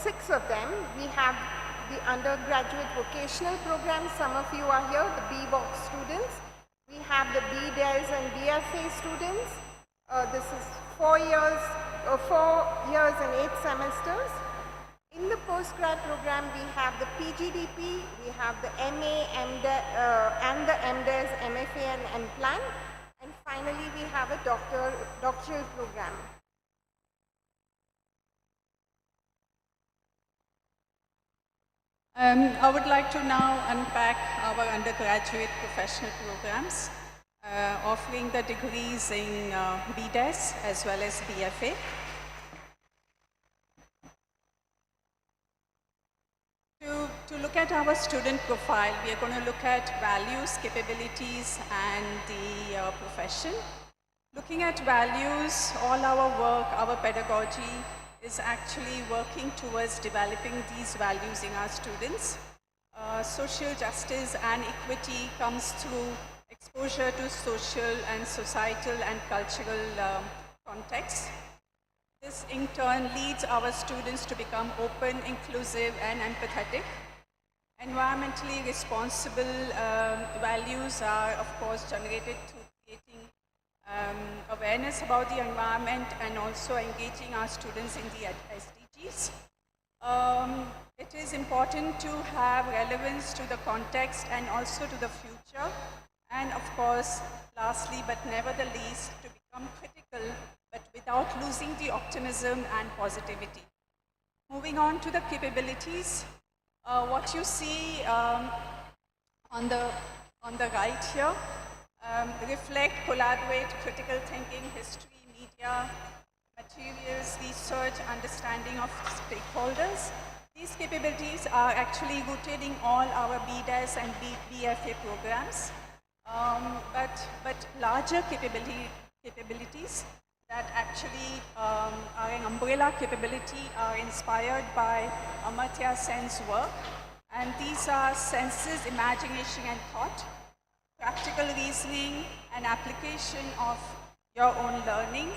[SPEAKER 5] 6 of them. We have the undergraduate vocational program. Some of you are here, the BVOC students. We have the BDes and BFA students. This is 4 years and 8 semesters. In the postgrad program, we have the PGDP, we have the MA, and the MDes, MFA, and MPlan. And finally, we have a doctoral program.
[SPEAKER 7] I would like to now unpack our undergraduate professional programs, offering the degrees in BDes as well as BFA. To look at our student profile, we are going to look at values, capabilities, and the profession. Looking at values, all our work, our pedagogy is actually working towards developing these values in our students. Social justice and equity comes through exposure to social and societal and cultural contexts. This in turn leads our students to become open, inclusive, and empathetic. Environmentally responsible values are, of course, generated through creating awareness about the environment and also engaging our students in the SDGs. It is important to have relevance to the context and also to the future. And of course, lastly but never the least, to become critical but without losing the optimism and positivity. Moving on to the capabilities, what you see on the right here, reflect, collaborate, critical thinking, history, media, materials, research, understanding of stakeholders. These capabilities are actually rooted in all our BDES and BFA programs, but larger capabilities that actually are an umbrella capability are inspired by Amartya Sen's work. And these are senses, imagination and thought, practical reasoning and application of your own learning,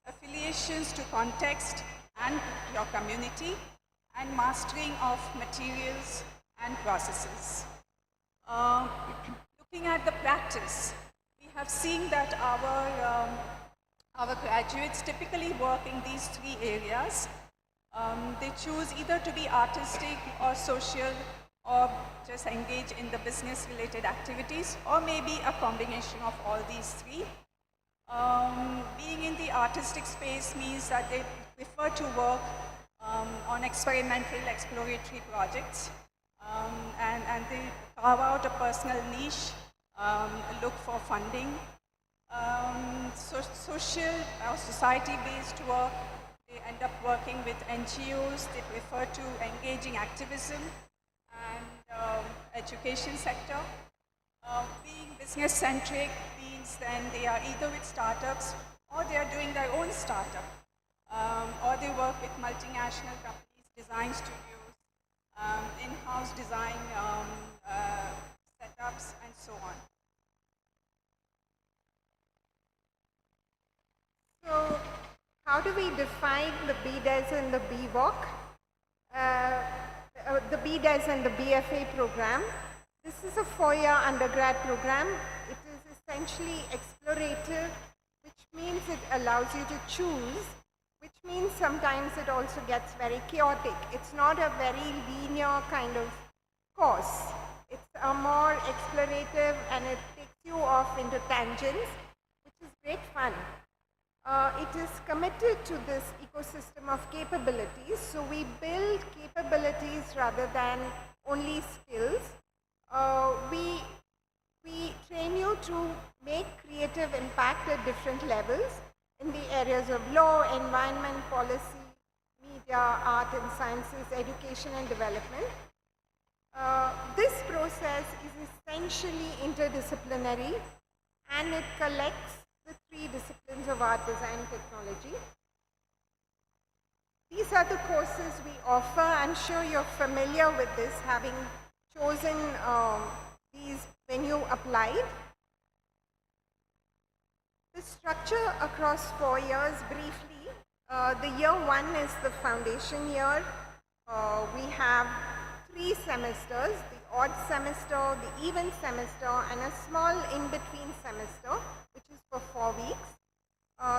[SPEAKER 7] affiliations to context and your community, and mastering of materials and processes. Looking at the practice, we have seen that our graduates typically work in these three areas. They choose either to be artistic or social or just engage in the business related activities, or maybe a combination of all these three. Being in the artistic space means that they prefer to work on experimental exploratory projects, and they carve out a personal niche, look for funding. Social or society-based work, they end up working with NGOs, they prefer to engage in activism and education sector. Being business-centric means then they are either with startups or they are doing their own startup, or they work with multinational companies, design studios, in-house design setups, and so on.
[SPEAKER 5] So, how do we define the BDES and the BVOC? The BDES and the BFA program. This is a 4-year undergrad program. It is essentially explorative, which means it allows you to choose, which means sometimes it also gets very chaotic. It's not a very linear kind of course. It's a more explorative and it takes you off into tangents, which is great fun. It is committed to this ecosystem of capabilities. So we build capabilities rather than only skills. We train you to make creative impact at different levels in the areas of law, environment, policy, media, art and sciences, education and development. This process is essentially interdisciplinary and it collects the 3 disciplines of art, design, technology. These are the courses we offer. I'm sure you're familiar with this, having chosen these when you applied. The structure across 4 years, briefly, the year 1 is the foundation year. We have 3 semesters, the odd semester, the even semester, and a small in-between semester, which is for 4 weeks.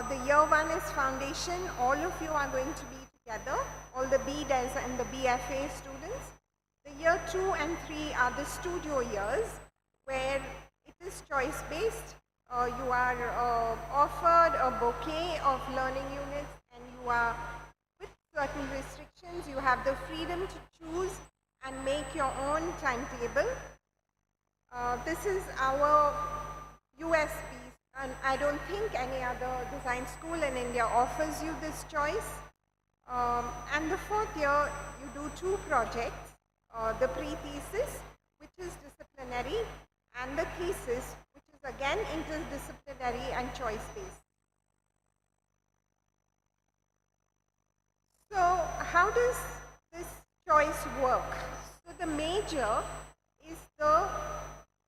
[SPEAKER 5] The year 1 is foundation. All of you are going to be together, all the BDES and the BFA students. The year 2 and 3 are the studio years, where it is choice-based. You are offered a bouquet of learning units and you are, with certain restrictions, you have the freedom to choose and make your own timetable. This is our USP, and I don't think any other design school in India offers you this choice. And the 4th year, you do 2 projects, the pre-thesis, which is disciplinary, and the thesis, which is again interdisciplinary and choice-based. So how does this choice work? So the major is the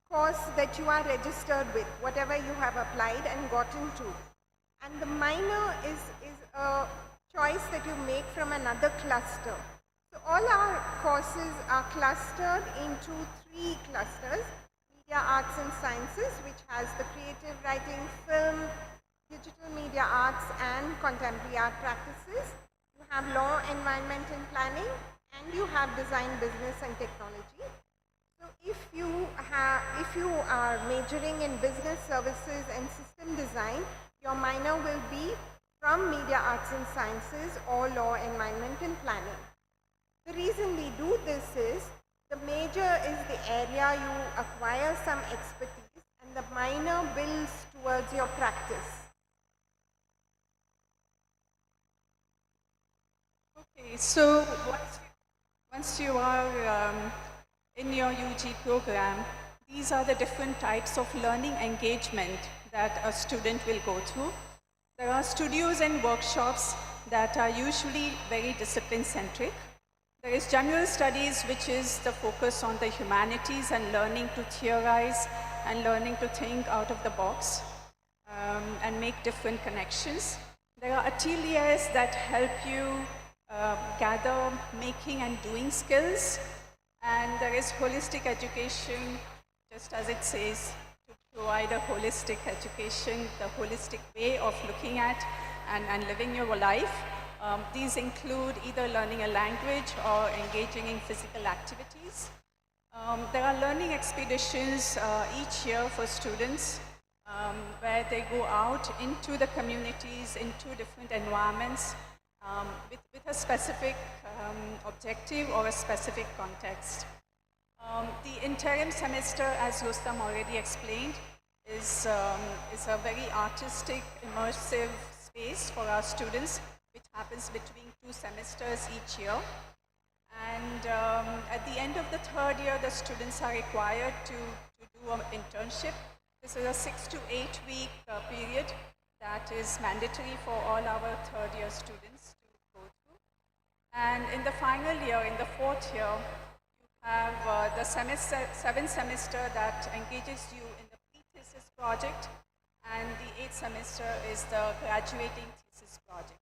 [SPEAKER 5] course that you are registered with, whatever you have applied and gotten to. And the minor is a choice that you make from another cluster. So all our courses are clustered into 3 clusters: media, arts and sciences, which has the creative writing, film, digital media arts and contemporary art practices. You have law, environment and planning, and you have design, business and technology. So if you are majoring in business services and system design, your minor will be from media, arts and sciences or law, environment and planning. The reason we do this is the major is the area you acquire some expertise and the minor builds towards your practice.
[SPEAKER 7] Okay, so once you are in your UG program, these are the different types of learning engagement that a student will go through. There are studios and workshops that are usually very discipline-centric. There is general studies, which is the focus on the humanities and learning to theorize and learning to think out of the box and make different connections. There are ateliers that help you gather making and doing skills. And there is holistic education, just as it says, to provide a holistic education, the holistic way of looking at and living your life. These include either learning a language or engaging in physical activities. There are learning expeditions each year for students where they go out into the communities, into different environments with a specific objective or a specific context. The interim semester, as Rustam already explained, is a very artistic, immersive space for our students, which happens between 2 semesters each year. And at the end of the 3rd year, the students are required to do an internship. This is a 6 to 8 week period that is mandatory for all our 3rd year students to go through. And in the final year, in the 4th year, you have the 7th semester that engages you in the pre-thesis project, and the 8th semester is the graduating thesis project.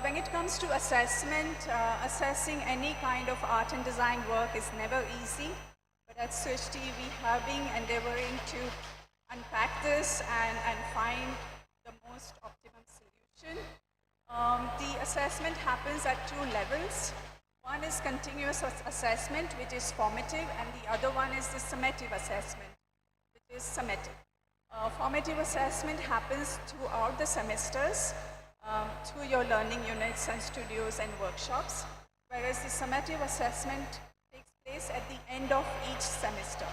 [SPEAKER 7] When it comes to assessment, assessing any kind of art and design work is never easy. But at Srishti, we have been endeavoring to unpack this and find the most optimum solution. The assessment happens at 2 levels. One is continuous assessment, which is formative, and the other one is the summative assessment, which is summative. Formative assessment happens throughout the semesters through your learning units and studios and workshops, whereas the summative assessment takes place at the end of each semester.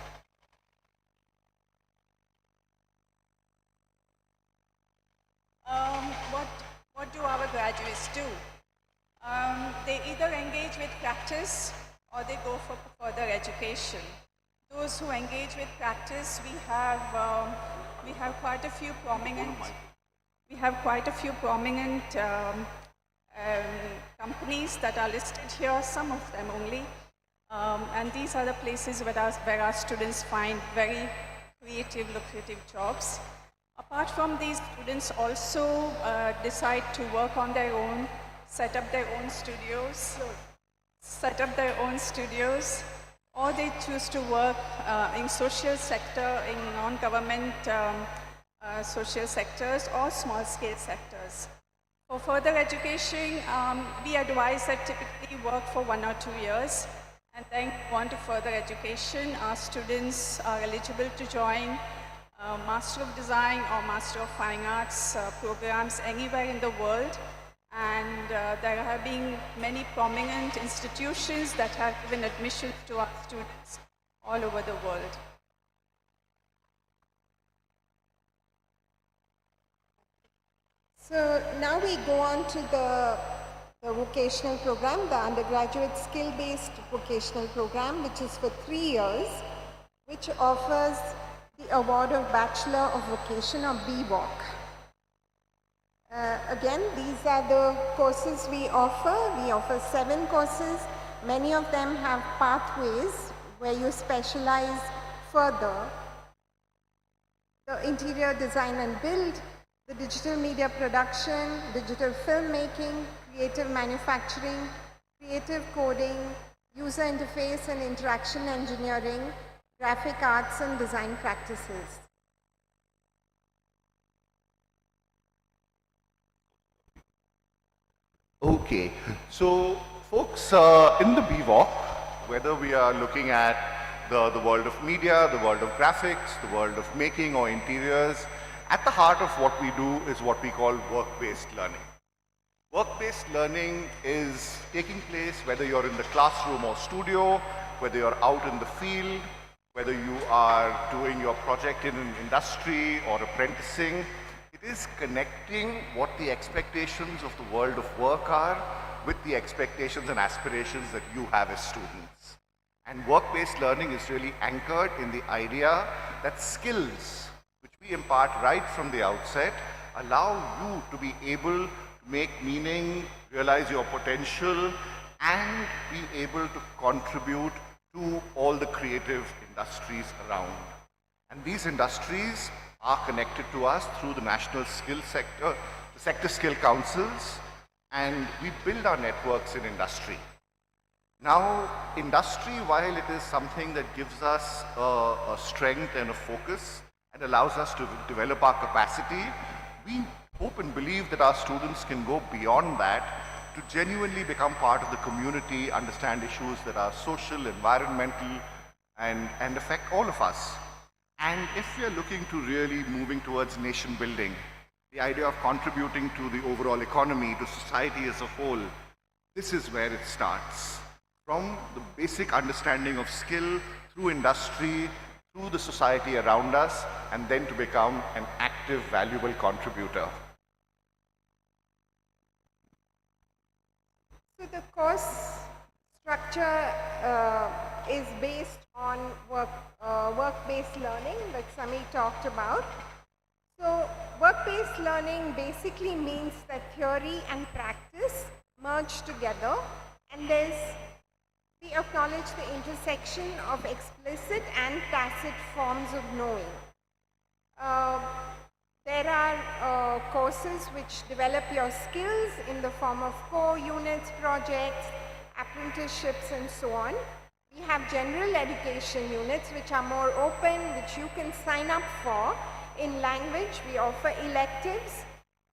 [SPEAKER 7] What do our graduates do? They either engage with practice or they go for further education. Those who engage with practice, we have quite a few prominent companies that are listed here, some of them only. And these are the places where our students find very creative, lucrative jobs. Apart from these, students also decide to work on their own, set up their own studios, or they choose to work in social sector, in non-government social sectors or small-scale sectors. For further education, we advise that typically work for 1 or 2 years and then go on to further education. Our students are eligible to join Master of Design or Master of Fine Arts programs anywhere in the world. And there have been many prominent institutions that have given admission to our students all over the world.
[SPEAKER 5] So now we go on to the vocational program, the undergraduate skill-based vocational program, which is for 3 years, which offers the award of Bachelor of Vocation or BVoc. Again, these are the courses we offer. We offer 7 courses. Many of them have pathways where you specialize further. The interior design and build, the digital media production, digital filmmaking, creative manufacturing, creative coding, user interface and interaction engineering, graphic arts and design practices.
[SPEAKER 6] Okay, so folks, in the BVOC, whether we are looking at the world of media, the world of graphics, the world of making or interiors, at the heart of what we do is what we call work-based learning. Work-based learning is taking place whether you're in the classroom or studio, whether you're out in the field, whether you are doing your project in an industry or apprenticing. It is connecting what the expectations of the world of work are with the expectations and aspirations that you have as students. And work-based learning is really anchored in the idea that skills, which we impart right from the outset, allow you to be able to make meaning, realize your potential, and be able to contribute to all the creative industries around. And these industries are connected to us through the national skill sector, the sector skill councils, and we build our networks in industry. Now, industry, while it is something that gives us a strength and a focus and allows us to develop our capacity, we hope and believe that our students can go beyond that to genuinely become part of the community, understand issues that are social, environmental, and affect all of us. And if we are looking to really moving towards nation building, the idea of contributing to the overall economy, to society as a whole, this is where it starts. From the basic understanding of skill, through industry, through the society around us, and then to become an active, valuable contributor.
[SPEAKER 5] So the course structure is based on work-based learning that Sami talked about. So work-based learning basically means that theory and practice merge together, and we acknowledge the intersection of explicit and tacit forms of knowing. There are courses which develop your skills in the form of core units, projects, apprenticeships, and so on. We have general education units which are more open, which you can sign up for. In language, we offer electives,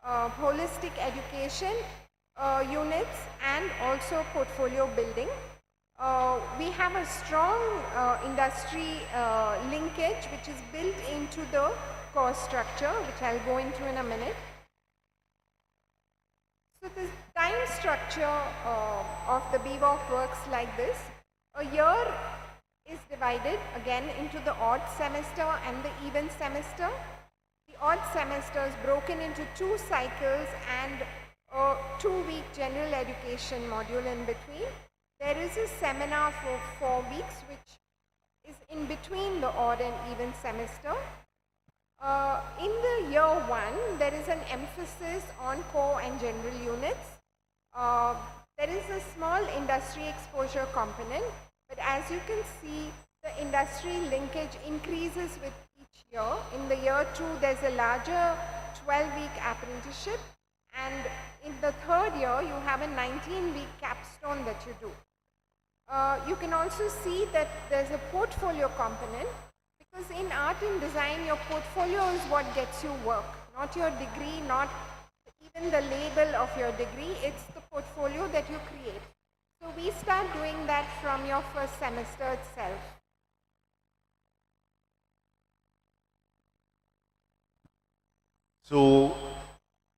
[SPEAKER 5] holistic education units, and also portfolio building. We have a strong industry linkage which is built into the course structure, which I'll go into in a minute. So the time structure of the BVOC works like this. A year is divided again into the odd semester and the even semester. The odd semester is broken into 2 cycles and a 2-week general education module in between. There is a seminar for 4 weeks which is in between the odd and even semester. In the year 1, there is an emphasis on core and general units. There is a small industry exposure component, but as you can see, the industry linkage increases with each year. In the year 2, there's a larger 12-week apprenticeship, and in the 3rd year, you have a 19-week capstone that you do. You can also see that there's a portfolio component, because in art and design, your portfolio is what gets you work, not your degree, not even the label of your degree, it's the portfolio that you create. So we start doing that from your first semester itself.
[SPEAKER 6] So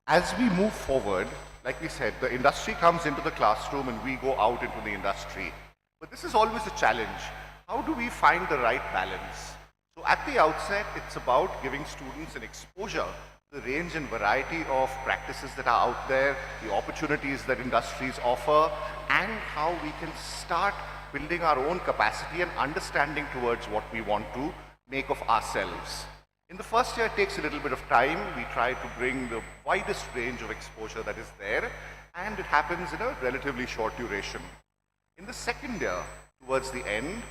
[SPEAKER 6] as we move forward, like we said, the industry comes into the classroom and we go out into the industry. But this is always a challenge. How do we find the right balance? So at the outset, it's about giving students an exposure to the range and variety of practices that are out there, the opportunities that industries offer, and how we can start building our own capacity and understanding towards what we want to make of ourselves. In the first year, it takes a little bit of time. We try to bring the widest range of exposure that is there, and it happens in a relatively short duration. In the second year, towards the end,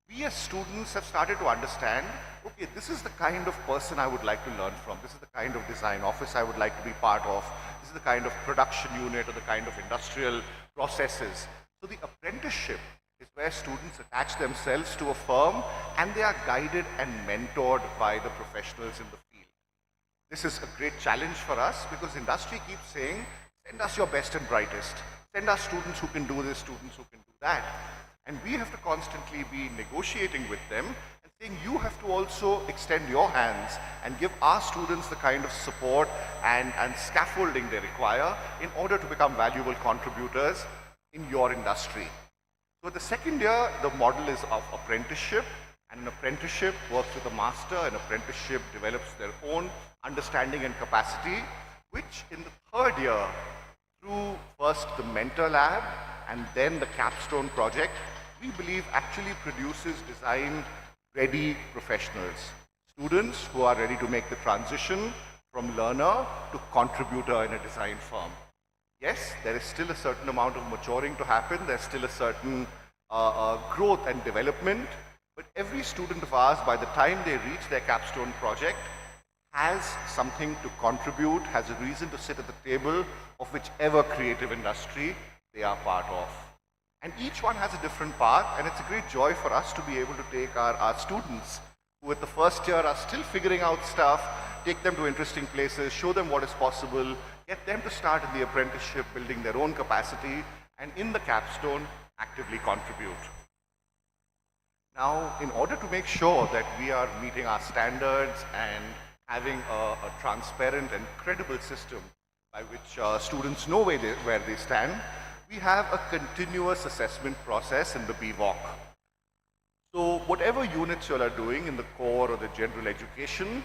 [SPEAKER 6] we as students have started to understand, okay, this is the kind of person I would like to learn from. This is the kind of design office I would like to be part of. This is the kind of production unit or the kind of industrial processes. So the apprenticeship is where students attach themselves to a firm and they are guided and mentored by the professionals in the field. This is a great challenge for us because industry keeps saying, send us your best and brightest. Send us students who can do this, students who can do that. And we have to constantly be negotiating with them and saying you have to also extend your hands and give our students the kind of support and scaffolding they require in order to become valuable contributors in your industry. So the second year, the model is of apprenticeship. And an apprenticeship works with a master. An apprenticeship develops their own understanding and capacity, which in the third year, through first the mentor lab and then the capstone project, we believe actually produces design-ready professionals. Students who are ready to make the transition from learner to contributor in a design firm. Yes, there is still a certain amount of maturing to happen. There's still a certain growth and development. But every student of ours, by the time they reach their capstone project, has something to contribute, has a reason to sit at the table of whichever creative industry they are part of. And each one has a different path, and it's a great joy for us to be able to take our students who at the first year are still figuring out stuff, take them to interesting places, show them what is possible, get them to start in the apprenticeship, building their own capacity, and in the capstone, actively contribute. Now, in order to make sure that we are meeting our standards and having a transparent and credible system by which students know where they stand, we have a continuous assessment process in the BVOC. So whatever units you all are doing in the core or the general education,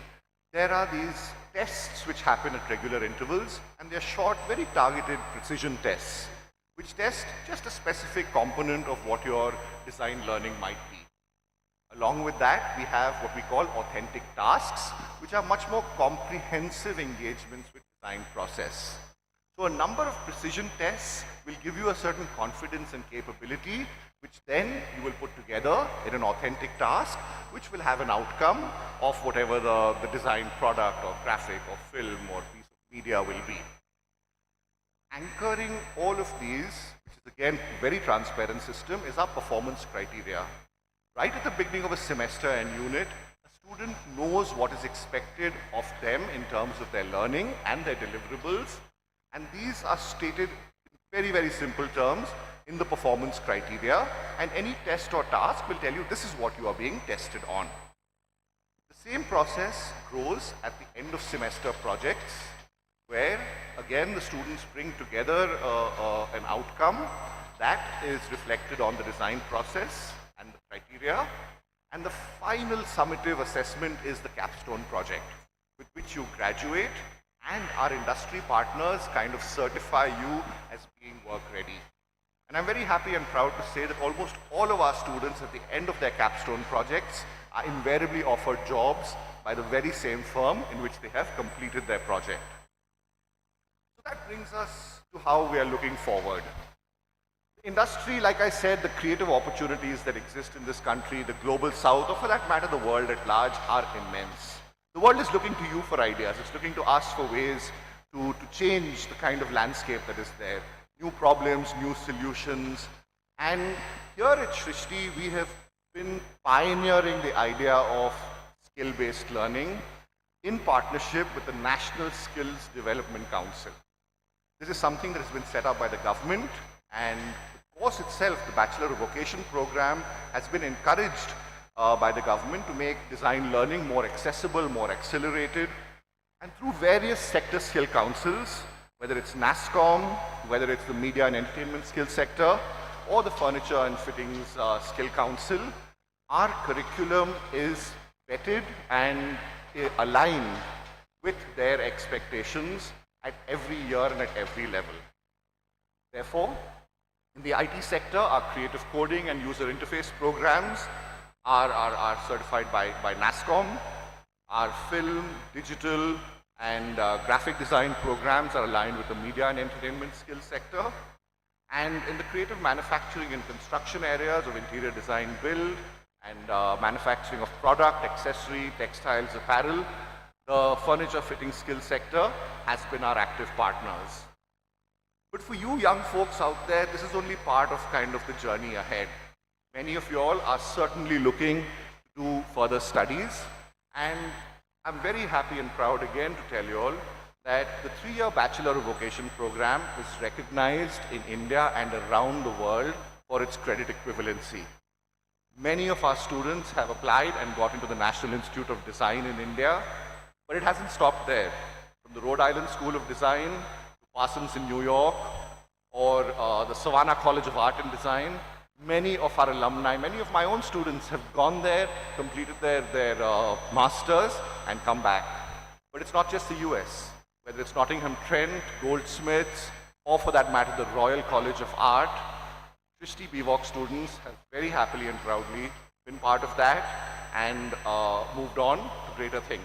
[SPEAKER 6] there are these tests which happen at regular intervals, and they're short, very targeted precision tests, which test just a specific component of what your design learning might be. Along with that, we have what we call authentic tasks, which are much more comprehensive engagements with design process. So a number of precision tests will give you a certain confidence and capability, which then you will put together in an authentic task, which will have an outcome of whatever the design product or graphic or film or piece of media will be. Anchoring all of these, which is again a very transparent system, is our performance criteria. Right at the beginning of a semester and unit, a student knows what is expected of them in terms of their learning and their deliverables, and these are stated in very, very simple terms in the performance criteria, and any test or task will tell you this is what you are being tested on. The same process grows at the end of semester projects, where again the students bring together an outcome that is reflected on the design process and the criteria, and the final summative assessment is the capstone project, with which you graduate and our industry partners kind of certify you as being work ready. And I'm very happy and proud to say that almost all of our students at the end of their capstone projects are invariably offered jobs by the very same firm in which they have completed their project. So that brings us to how we are looking forward. Industry, like I said, the creative opportunities that exist in this country, the global south, or for that matter the world at large, are immense. The world is looking to you for ideas. It's looking to us for ways to change the kind of landscape that is there. New problems, new solutions. And here at Srishti, we have been pioneering the idea of skill-based learning in partnership with the National Skills Development Council. This is something that has been set up by the government, and the course itself, the Bachelor of Vocation program, has been encouraged by the government to make design learning more accessible, more accelerated, and through various sector skill councils, whether it's NASSCOM, whether it's the media and entertainment skill sector, or the furniture and fittings skill council, our curriculum is vetted and aligned with their expectations at every year and at every level. Therefore, in the IT sector, our creative coding and user interface programs are certified by NASSCOM. Our film, digital, and graphic design programs are aligned with the media and entertainment skill sector. And in the creative manufacturing and construction areas of interior design build and manufacturing of product, accessory, textiles, apparel, the furniture fitting skill sector has been our active partners. But for you young folks out there, this is only part of kind of the journey ahead. Many of you all are certainly looking to do further studies, and I'm very happy and proud again to tell you all that the 3-year Bachelor of Vocation program is recognized in India and around the world for its credit equivalency. Many of our students have applied and got into the National Institute of Design in India, but it hasn't stopped there. From the Rhode Island School of Design, to Parsons in New York, or the Savannah College of Art and Design, Many of our alumni, many of my own students have gone there, completed their masters and come back. But it's not just the US. Whether it's Nottingham Trent, Goldsmiths, or for that matter the Royal College of Art, Srishti BVOC students have very happily and proudly been part of that and moved on to greater things.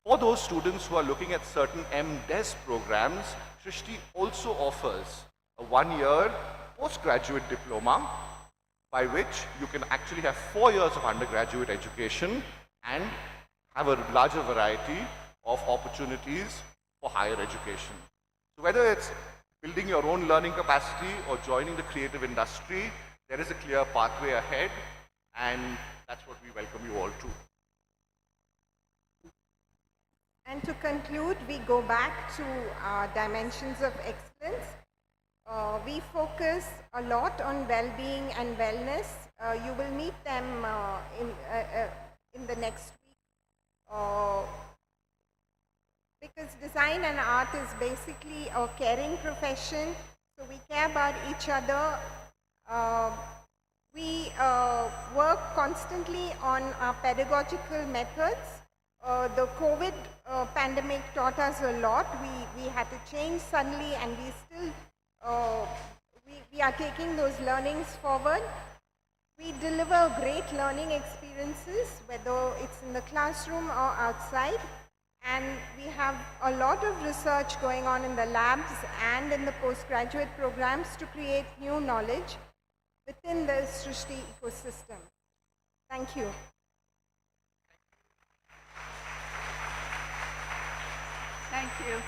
[SPEAKER 6] For those students who are looking at certain MDes programs, Srishti also offers a one-year postgraduate diploma by which you can actually have 4 years of undergraduate education and have a larger variety of opportunities for higher education. So whether it's building your own learning capacity or joining the creative industry, there is a clear pathway ahead, and that's what we welcome you all to.
[SPEAKER 5] And to conclude, we go back to our dimensions of excellence. We focus a lot on well-being and wellness. You will meet them in the next week. Because design and art is basically a caring profession, so we care about each other. We work constantly on our pedagogical methods. The COVID pandemic taught us a lot. We had to change suddenly, and we still we are taking those learnings forward. We deliver great learning experiences, whether it's in the classroom or outside. And we have a lot of research going on in the labs and in the postgraduate programs to create new knowledge within the Srishti ecosystem. Thank you.
[SPEAKER 7] Thank you.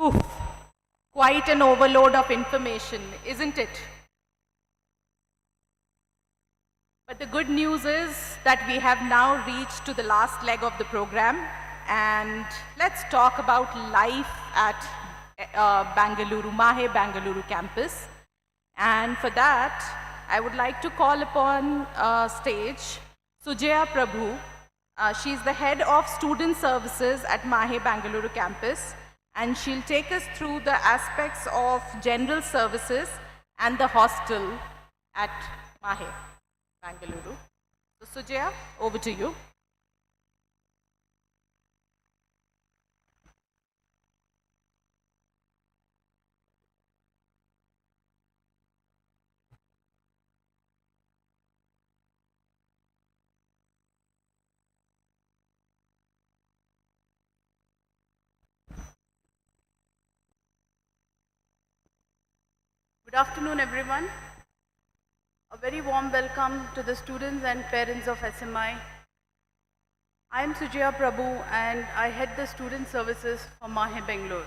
[SPEAKER 1] Oof, quite an overload of information, isn't it? But the good news is that we have now reached to the last leg of the program, and let's talk about life at Bangalore, Mahe Bangalore campus. And for that, I would like to call upon stage Sujaya Prabhu. She's the head of student services at Mahe Bangalore campus, and she'll take us through the aspects of general services and the hostel at Mahe Bangalore. So Sujaya, over to you.
[SPEAKER 8] Good afternoon, everyone. A very warm welcome to the students and parents of SMI. I am Sujaya Prabhu and I head the student services for Mahe Bangalore.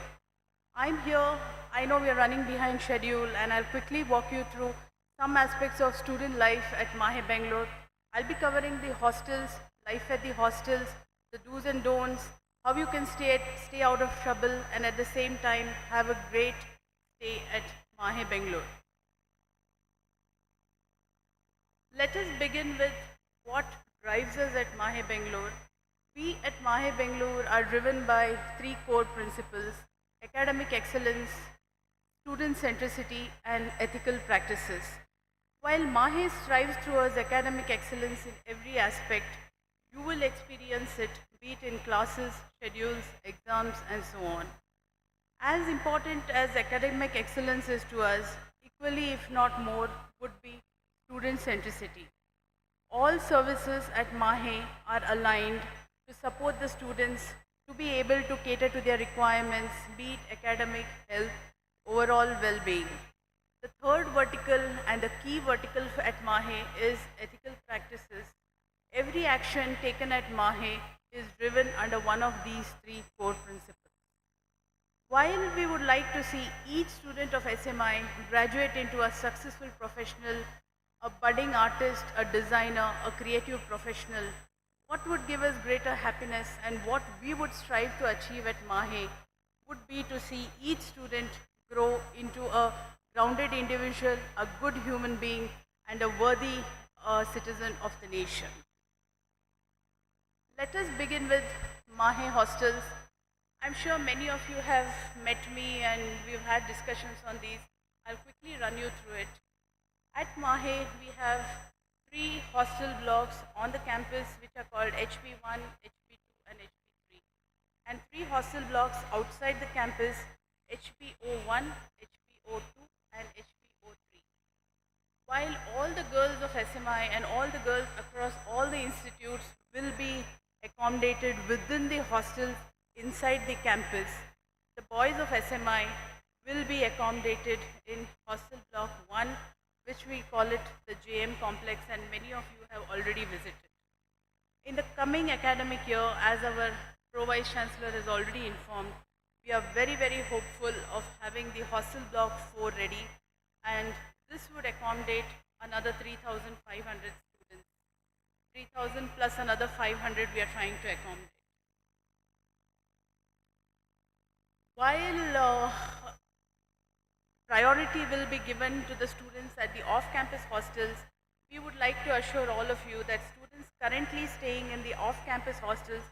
[SPEAKER 8] I'm here, I know we are running behind schedule, and I'll quickly walk you through some aspects of student life at Mahe Bangalore. I'll be covering the hostels, life at the hostels, the do's and don'ts, how you can stay out of trouble and at the same time have a great stay at Mahe Bangalore. Let us begin with what drives us at Mahe Bangalore. We at Mahe Bangalore are driven by three core principles: academic excellence, student centricity, and ethical practices. While Mahe strives towards academic excellence in every aspect, you will experience it, be it in classes, schedules, exams, and so on. As important as academic excellence is to us, equally if not more, would be student centricity. All services at Mahe are aligned to support the students to be able to cater to their requirements, be it academic, health, overall well-being. The third vertical and the key vertical at Mahe is ethical practices. Every action taken at Mahe is driven under one of these three core principles. While we would like to see each student of SMI graduate into a successful professional, a budding artist, a designer, a creative professional, what would give us greater happiness and what we would strive to achieve at Mahe would be to see each student grow into a grounded individual, a good human being, and a worthy citizen of the nation. Let us begin with Mahe hostels. I'm sure many of you have met me and we've had discussions on these. I'll quickly run you through it. At Mahe, we have 3 hostel blocks on the campus which are called HP1, HP2 and HP3. And 3 hostel blocks outside the campus, HPO1, HPO2 and HPO3. While all the girls of SMI and all the girls across all the institutes will be accommodated within the hostels inside the campus, the boys of SMI will be accommodated in hostel block 1, which we call it the JM complex, and many of you have already visited. In the coming academic year, as our Pro-Vice Chancellor has already informed, we are very, very hopeful of having the hostel block 4 ready, and this would accommodate another 3,500 students. 3,000 plus another 500 we are trying to accommodate. While priority will be given to the students at the off-campus hostels, we would like to assure all of you that students currently staying in the off-campus hostels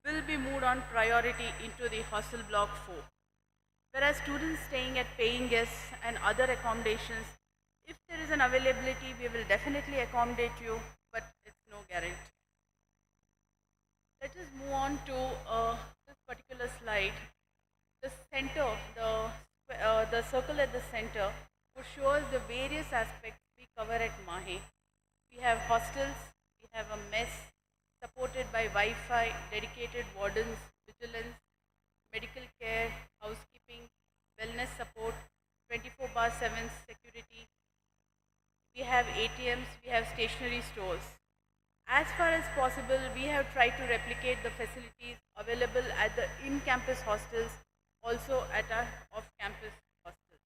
[SPEAKER 8] will be moved on priority into the hostel block 4. Whereas students staying at paying guests and other accommodations, if there is an availability, we will definitely accommodate you, but it's no guarantee. Let us move on to this particular slide. The center, the circle at the center, which shows the various aspects we cover at Mahe. We have hostels, we have a mess supported by Wi-Fi, dedicated wardens, vigilance, medical care, housekeeping, wellness support, 24/7 security. We have ATMs, we have stationery stores. As far as possible, we have tried to replicate the facilities available at the in-campus hostels, also at our off-campus hostels.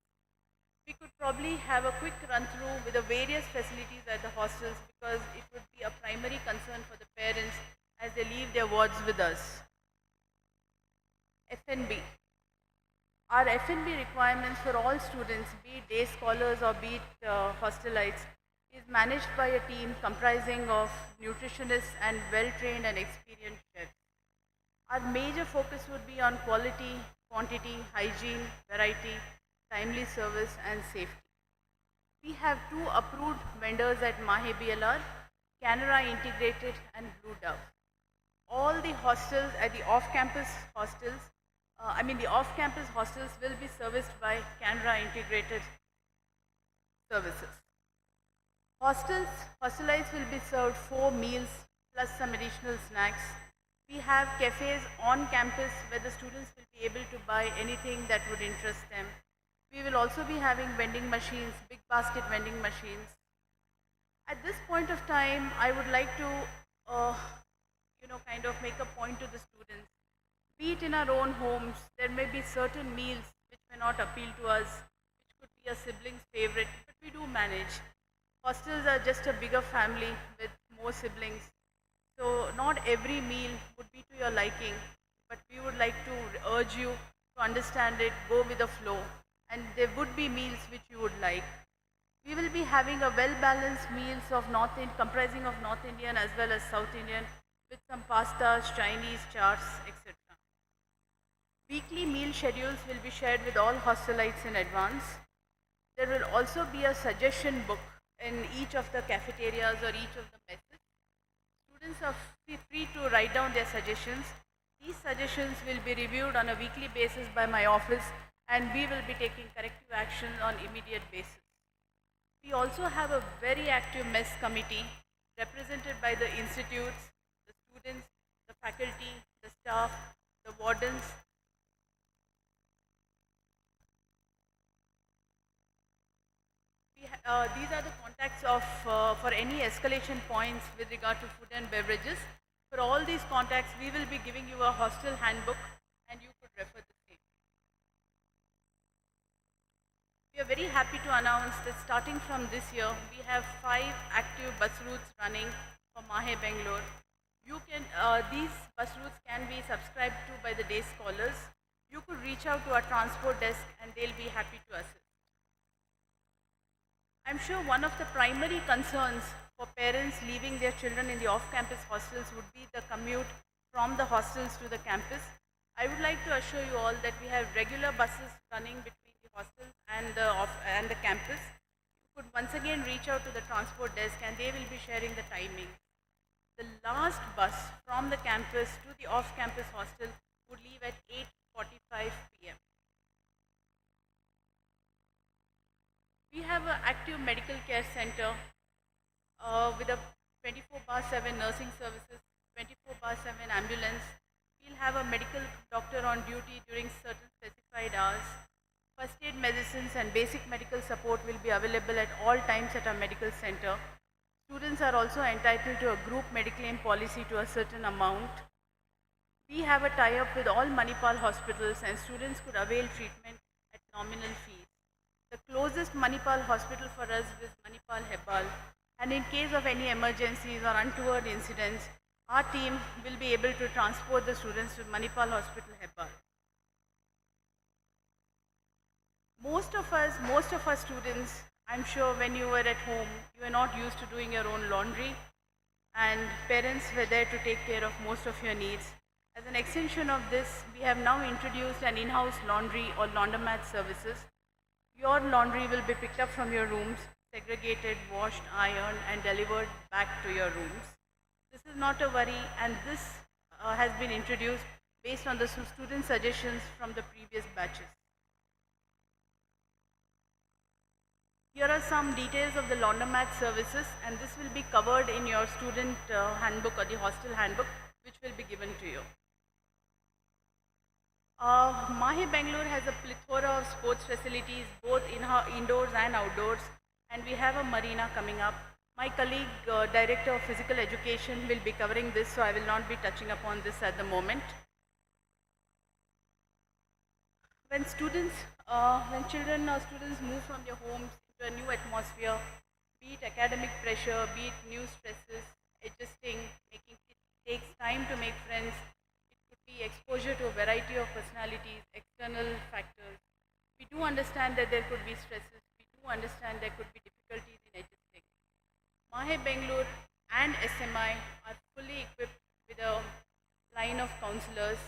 [SPEAKER 8] We could probably have a quick run-through with the various facilities at the hostels because it would be a primary concern for the parents as they leave their wards with us. F&B. Our F&B requirements for all students, be it day scholars or be it hostelites, is managed by a team comprising of nutritionists and well-trained and experienced chefs. Our major focus would be on quality, quantity, hygiene, variety, timely service and safety. We have 2 approved vendors at Mahe BLR, Canara Integrated and Blue Dove. All the hostels at the off-campus hostels, the off-campus hostels will be serviced by Canara Integrated Services. Hostelites will be served 4 meals plus some additional snacks. We have cafes on campus where the students will be able to buy anything that would interest them. We will also be having vending machines, big basket vending machines. At this point of time, I would like to, kind of make a point to the students. Be it in our own homes, there may be certain meals which may not appeal to us, which could be a sibling's favorite, but we do manage. Hostels are just a bigger family with more siblings. So not every meal would be to your liking, but we would like to urge you to understand it, go with the flow, and there would be meals which you would like. We will be having a well-balanced meals of comprising of North Indian as well as South Indian with some pastas, Chinese, chaats, etc. Weekly meal schedules will be shared with all hostelites in advance. There will also be a suggestion book in each of the cafeterias or each of the messes. Students are free to write down their suggestions. These suggestions will be reviewed on a weekly basis by my office and we will be taking corrective action on immediate basis. We also have a very active mess committee represented by the institutes, the students, the faculty, the staff, the wardens. These are the contacts for any escalation points with regard to food and beverages. For all these contacts, we will be giving you a hostel handbook and you could refer the same. We are very happy to announce that starting from this year, we have 5 active bus routes running for Mahe Bangalore. These bus routes can be subscribed to by the day scholars. You could reach out to our transport desk and they'll be happy to assist. I'm sure one of the primary concerns for parents leaving their children in the off-campus hostels would be the commute from the hostels to the campus. I would like to assure you all that we have regular buses running between the hostels and the campus. You could once again reach out to the transport desk and they will be sharing the timing. The last bus from the campus to the off-campus hostel would leave at 8:45 p.m. We have an active medical care center with a 24/7 nursing services, 24/7 ambulance. We'll have a medical doctor on duty during certain specified hours. First aid medicines and basic medical support will be available at all times at our medical center. Students are also entitled to a group Mediclaim policy to a certain amount. We have a tie-up with all Manipal hospitals and students could avail treatment at nominal fees. The closest Manipal hospital for us is Manipal Hebal, and in case of any emergencies or untoward incidents, our team will be able to transport the students to Manipal Hospital Hebal. Most of our students, I'm sure when you were at home, you were not used to doing your own laundry, and parents were there to take care of most of your needs. As an extension of this, we have now introduced an in-house laundry or laundromat services. Your laundry will be picked up from your rooms, segregated, washed, ironed, and delivered back to your rooms. This is not a worry, and this has been introduced based on the student suggestions from the previous batches. Here are some details of the laundromat services, and this will be covered in your student handbook or the hostel handbook, which will be given to you. Mahe Bangalore has a plethora of sports facilities, both indoors and outdoors, and we have a marina coming up. My colleague, Director of Physical Education, will be covering this, so I will not be touching upon this at the moment. When children or students move from their homes into a new atmosphere, be it academic pressure, be it new stresses, adjusting, it takes time to make friends. Be exposure to a variety of personalities, external factors. We do understand that there could be stresses. We do understand there could be difficulties in adjusting. Mahe Bangalore and SMI are fully equipped with a line of counselors.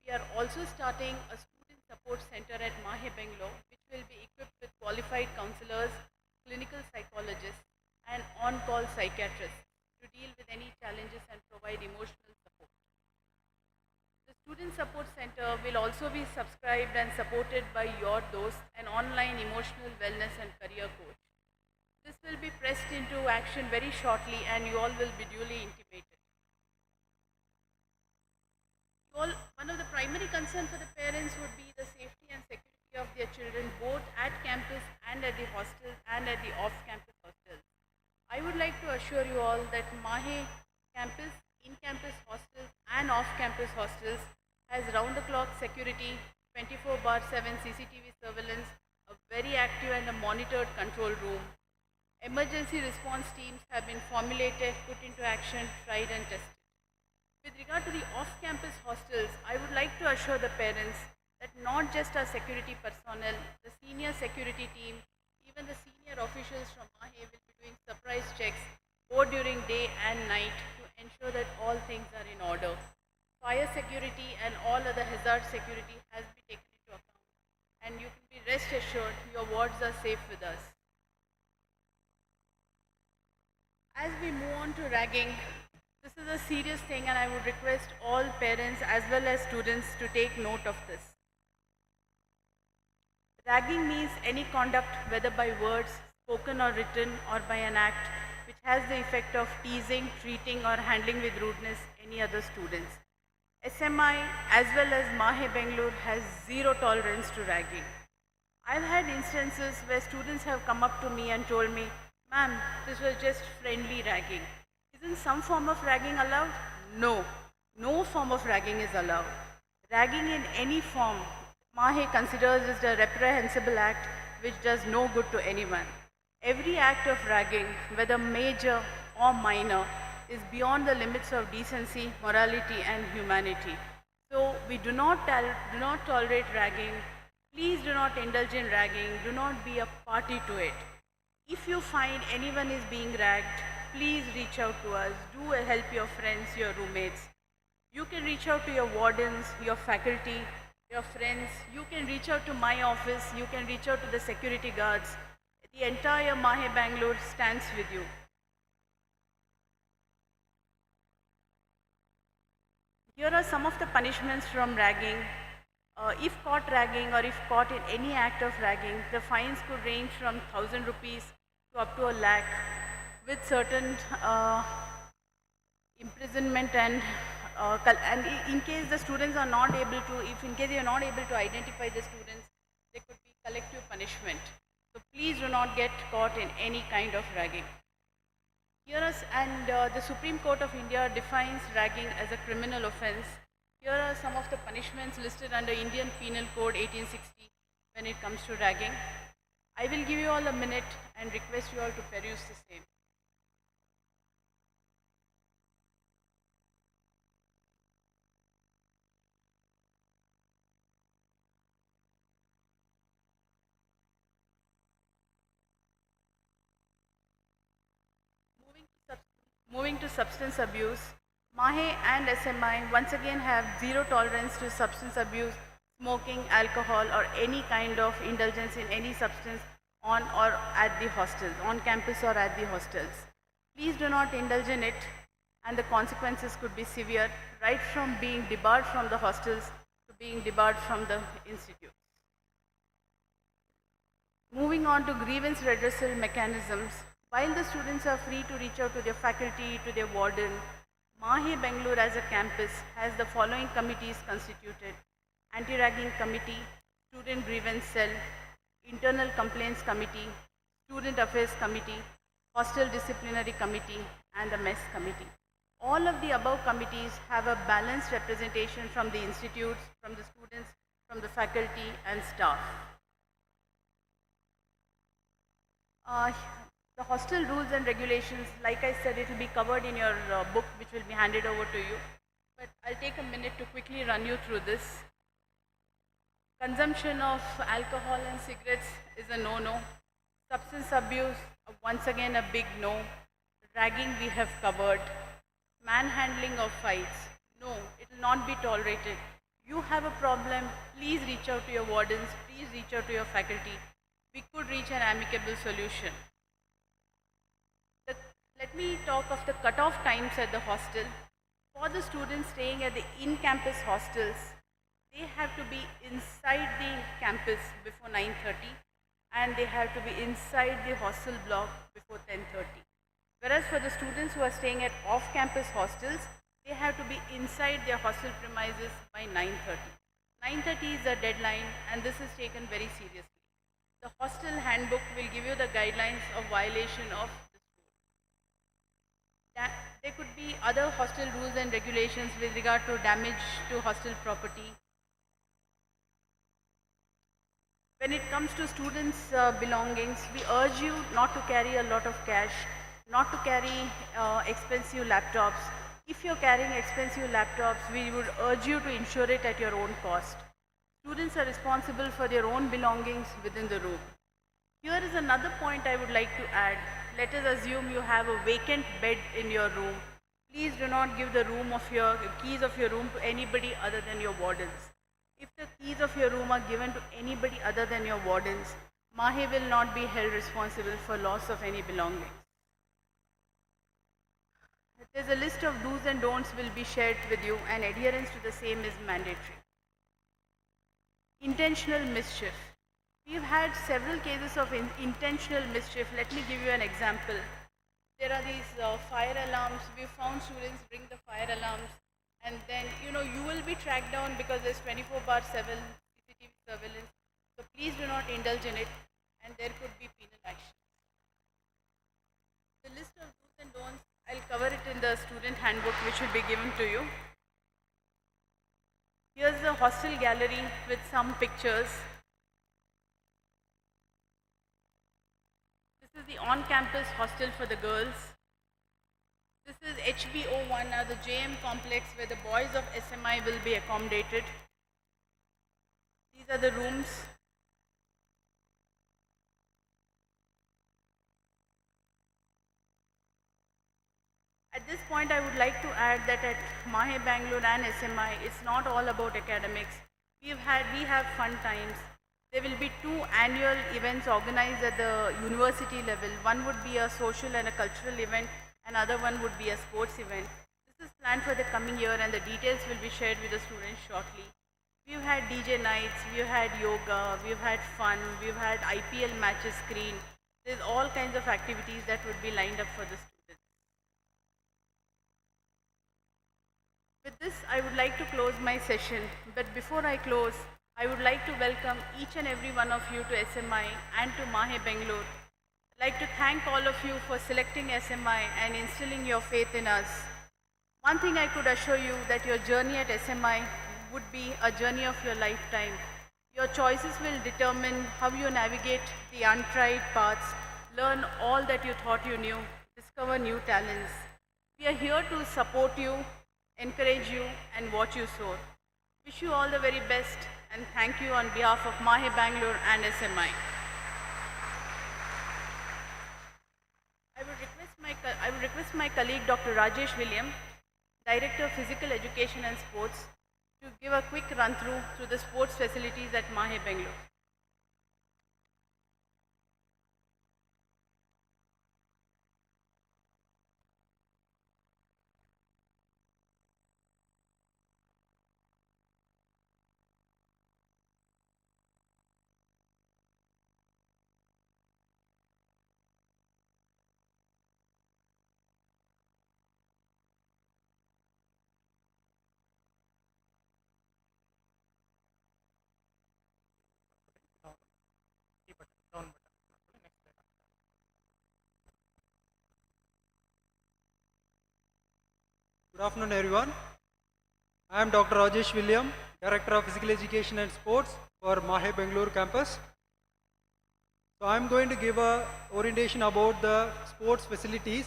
[SPEAKER 8] We are also starting a student support center at Mahe Bangalore, which will be equipped with qualified counselors, clinical psychologists, and on-call psychiatrists to deal with any challenges and provide emotional support. The Student Support Center will also be subscribed and supported by your dost, an online emotional wellness and career coach. This will be pressed into action very shortly and you all will be duly intimated. One of the primary concerns for the parents would be the safety and security of their children both at campus and at the hostels and at the off-campus hostels. I would like to assure you all that Mahe campus, in-campus hostels and off-campus hostels has round-the-clock security, 24/7 CCTV surveillance, a very active and a monitored control room. Emergency response teams have been formulated, put into action, tried and tested. With regard to the off-campus hostels, I would like to assure the parents that not just our security personnel, the senior security team, even the senior officials from Mahe will be doing surprise checks both during day and night to ensure that all things are in order. Fire security and all other hazard security has been taken into account, and you can be rest assured your wards are safe with us. As we move on to ragging, this is a serious thing and I would request all parents as well as students to take note of this. Ragging means any conduct, whether by words, spoken or written, or by an act, which has the effect of teasing, treating or handling with rudeness any other students. SMI as well as Mahe Bangalore has zero tolerance to ragging. I've had instances where students have come up to me and told me, "Ma'am, this was just friendly ragging." Isn't some form of ragging allowed? No, no form of ragging is allowed. Ragging in any form, Mahe considers is a reprehensible act which does no good to anyone. Every act of ragging, whether major or minor, is beyond the limits of decency, morality and humanity. So we do not tolerate ragging. Please do not indulge in ragging. Do not be a party to it. If you find anyone is being ragged, please reach out to us. Do help your friends, your roommates. You can reach out to your wardens, your faculty, your friends. You can reach out to my office. You can reach out to the security guards. The entire Mahe Bangalore stands with you. Here are some of the punishments from ragging. If caught ragging or if caught in any act of ragging, the fines could range from 1,000 rupees to up to a lakh, with certain imprisonment and in case the students are not able to, if in case you are not able to identify the students, there could be collective punishment. So please do not get caught in any kind of ragging. The Supreme Court of India defines ragging as a criminal offence. Here are some of the punishments listed under Indian Penal Code 1860 when it comes to ragging. I will give you all a minute and request you all to peruse the same. Moving to substance abuse, Mahe and SMI once again have zero tolerance to substance abuse, smoking, alcohol, or any kind of indulgence in any substance on or at the hostels, on campus or at the hostels. Please do not indulge in it, and the consequences could be severe, right from being debarred from the hostels to being debarred from the institutes. Moving on to grievance redressal mechanisms, while the students are free to reach out to their faculty, to their warden, Mahe Bangalore as a campus has the following committees constituted: Anti-Ragging Committee, Student Grievance Cell, Internal Complaints Committee, Student Affairs Committee, Hostel Disciplinary Committee, and the Mess Committee. All of the above committees have a balanced representation from the institutes, from the students, from the faculty and staff. The hostel rules and regulations, like I said, it will be covered in your book, which will be handed over to you. But I'll take a minute to quickly run you through this. Consumption of alcohol and cigarettes is a no-no. Substance abuse, once again a big no. Ragging we have covered. Manhandling of fights, no, it will not be tolerated. You have a problem, please reach out to your wardens, please reach out to your faculty. We could reach an amicable solution. Let me talk of the cutoff times at the hostel. For the students staying at the in-campus hostels, they have to be inside the campus before 9:30 and they have to be inside the hostel block before 10:30. Whereas for the students who are staying at off-campus hostels, they have to be inside their hostel premises by 9:30. 9:30 is the deadline and this is taken very seriously. The hostel handbook will give you the guidelines of violation of there could be other hostel rules and regulations with regard to damage to hostel property. When it comes to students' belongings, we urge you not to carry a lot of cash, not to carry expensive laptops. If you're carrying expensive laptops, we would urge you to insure it at your own cost. Students are responsible for their own belongings within the room. Here is another point I would like to add. Let us assume you have a vacant bed in your room. Please do not give the keys of your room to anybody other than your wardens. If the keys of your room are given to anybody other than your wardens, Mahe will not be held responsible for loss of any belongings. There's a list of do's and don'ts will be shared with you and adherence to the same is mandatory. Intentional mischief. We've had several cases of intentional mischief. Let me give you an example. There are these fire alarms. We've found students bring the fire alarms and then, you will be tracked down because there's 24/7 CCTV surveillance. So please do not indulge in it and there could be penal action. The list of do's and don'ts, I'll cover it in the student handbook which will be given to you. Here's the hostel gallery with some pictures. This is the on-campus hostel for the girls. This is HBO1, the JM complex where the boys of SMI will be accommodated. These are the rooms. this point, I would like to add that at Mahe Bangalore and SMI, it's not all about academics. We have fun times. There will be 2 annual events organized at the university level. One would be a social and a cultural event, another one would be a sports event. This is planned for the coming year and the details will be shared with the students shortly. We've had DJ nights, we've had yoga, we've had fun, we've had IPL matches screened. There's all kinds of activities that would be lined up for the students. With this, I would like to close my session, but before I close, I would like to welcome each and every one of you to SMI and to Mahe Bangalore. I'd like to thank all of you for selecting SMI and instilling your faith in us. One thing I could assure you that your journey at SMI would be a journey of your lifetime. Your choices will determine how you navigate the untried paths, learn all that you thought you knew, discover new talents. We are here to support you, encourage you, and watch you soar. Wish you all the very best and thank you on behalf of Mahe Bangalore and SMI. I would request my colleague Dr. Rajesh William, Director of Physical Education and Sports, to give a quick run through the sports facilities at Mahe Bangalore.
[SPEAKER 9] Good afternoon, everyone. I am Dr. Rajesh William, Director of Physical Education and Sports for Mahe Bangalore campus. So I am going to give a orientation about the sports facilities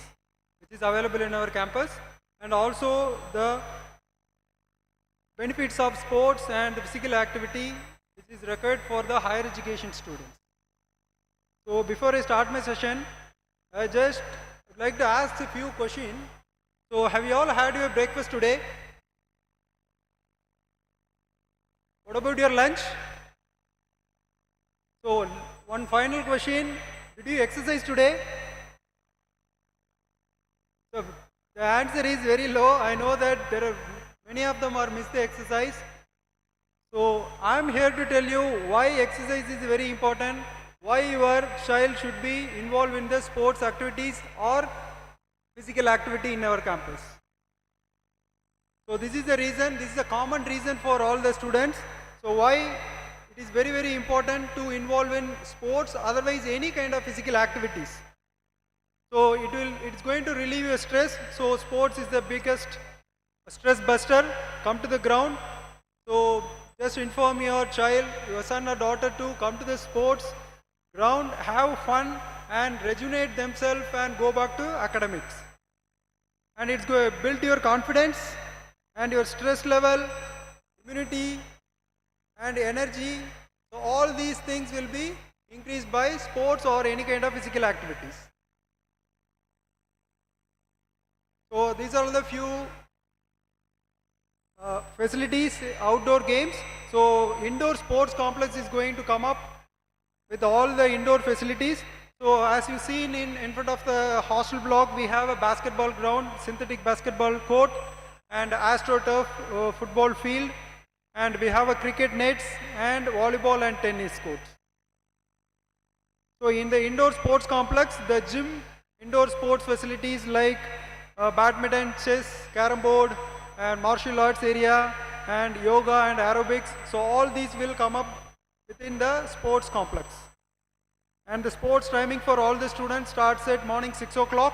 [SPEAKER 9] which is available in our campus and also the benefits of sports and physical activity which is required for the higher education students. So before I start my session, I just would like to ask a few questions. So have you all had your breakfast today? What about your lunch? So one final question, did you exercise today? So the answer is very low. I know that many of them are missed the exercise. So I am here to tell you why exercise is very important, why your child should be involved in the sports activities or physical activity in our campus. So this is the reason, this is a common reason for all the students. So why it is very, very important to involve in sports, otherwise any kind of physical activities. So it's going to relieve your stress. So sports is the biggest stress buster. Come to the ground. So just inform your child, your son or daughter to come to the sports ground, have fun and rejuvenate themselves and go back to academics. And it's going to build your confidence and your stress level, immunity and energy. So all these things will be increased by sports or any kind of physical activities. So these are the few facilities, outdoor games. So indoor sports complex is going to come up with all the indoor facilities. So as you see in front of the hostel block, we have a basketball ground, synthetic basketball court and AstroTurf football field, and we have a cricket nets and volleyball and tennis courts. So in the indoor sports complex, the gym, indoor sports facilities like badminton, chess, carom board and martial arts area and yoga and aerobics. So all these will come up within the sports complex. And the sports timing for all the students starts at morning 6 o'clock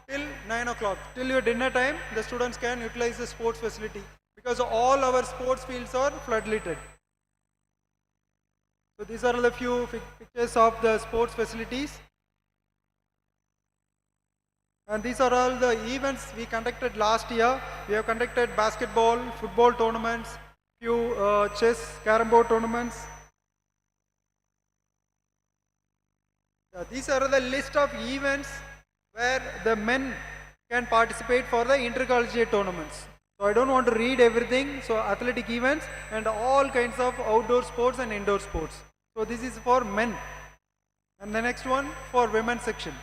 [SPEAKER 9] till 9 o'clock. Till your dinner time, the students can utilize the sports facility because all our sports fields are floodlighted. So these are the few pictures of the sports facilities. And these are all the events we conducted last year. We have conducted basketball, football tournaments, few chess, carom board tournaments. These are the list of events where the men can participate for the intercollegiate tournaments. So I don't want to read everything. So athletic events and all kinds of outdoor sports and indoor sports. So this is for men. And the next one for women section.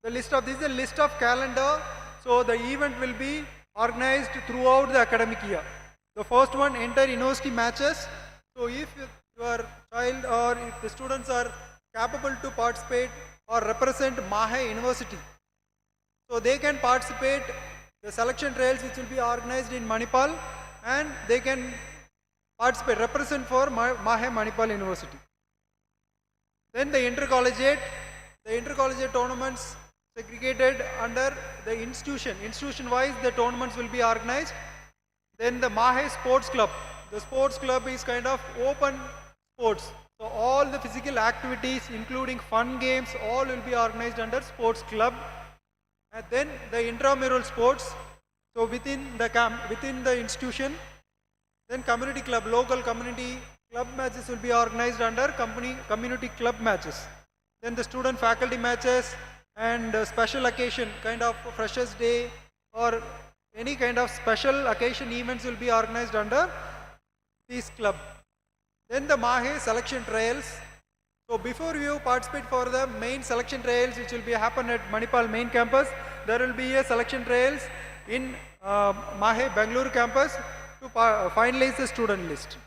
[SPEAKER 9] This is a list of calendar. So the event will be organized throughout the academic year. The first one, inter-university matches. So if your child or if the students are capable to participate or represent Mahe University, so they can participate the selection trials which will be organized in Manipal, and they can participate, represent for Mahe Manipal University. Then the intercollegiate tournaments segregated under the institution wise the tournaments will be organized. Then the Mahe Sports Club. The sports club is kind of open sports. So all the physical activities including fun games all will be organized under sports club. And then the intramural sports. So within the institution, then community club, local community club matches will be organized under community club matches. Then the student faculty matches and special occasion kind of Freshers Day or any kind of special occasion events will be organized under this club. Then the Mahe selection trials. So before you participate for the main selection trials which will be happen at Manipal main campus, there will be a selection trials in Mahe Bangalore campus to finalize the student list.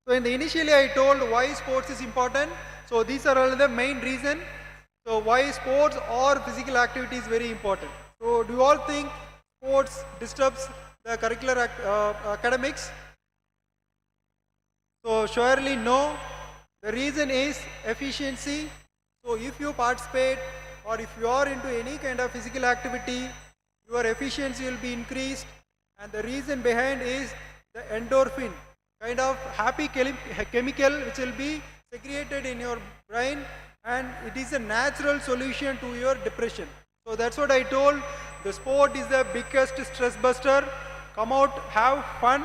[SPEAKER 9] So initially I told why sports is important. So these are all the main reason. So why sports or physical activity is very important. So do you all think sports disturbs the curricular academics? So surely no. The reason is efficiency. So if you participate or if you are into any kind of physical activity, your efficiency will be increased, and the reason behind is the endorphin, kind of happy chemical which will be secreted in your brain, and it is a natural solution to your depression. So that's what I told. The sport is the biggest stress buster. Come out, have fun.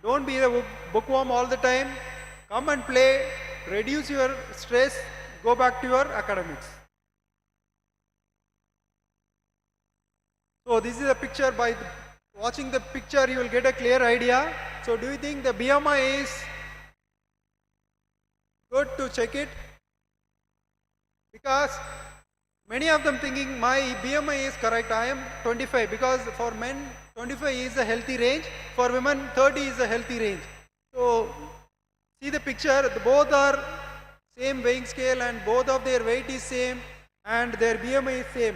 [SPEAKER 9] Don't be a bookworm all the time. Come and play, reduce your stress, go back to your academics. So this is a picture. By watching the picture you will get a clear idea. So do you think the BMI is good to check it? Because many of them thinking my BMI is correct, I am 25, because for men 25 is a healthy range, for women 30 is a healthy range. So see the picture, both are same weighing scale and both of their weight is same and their BMI is same.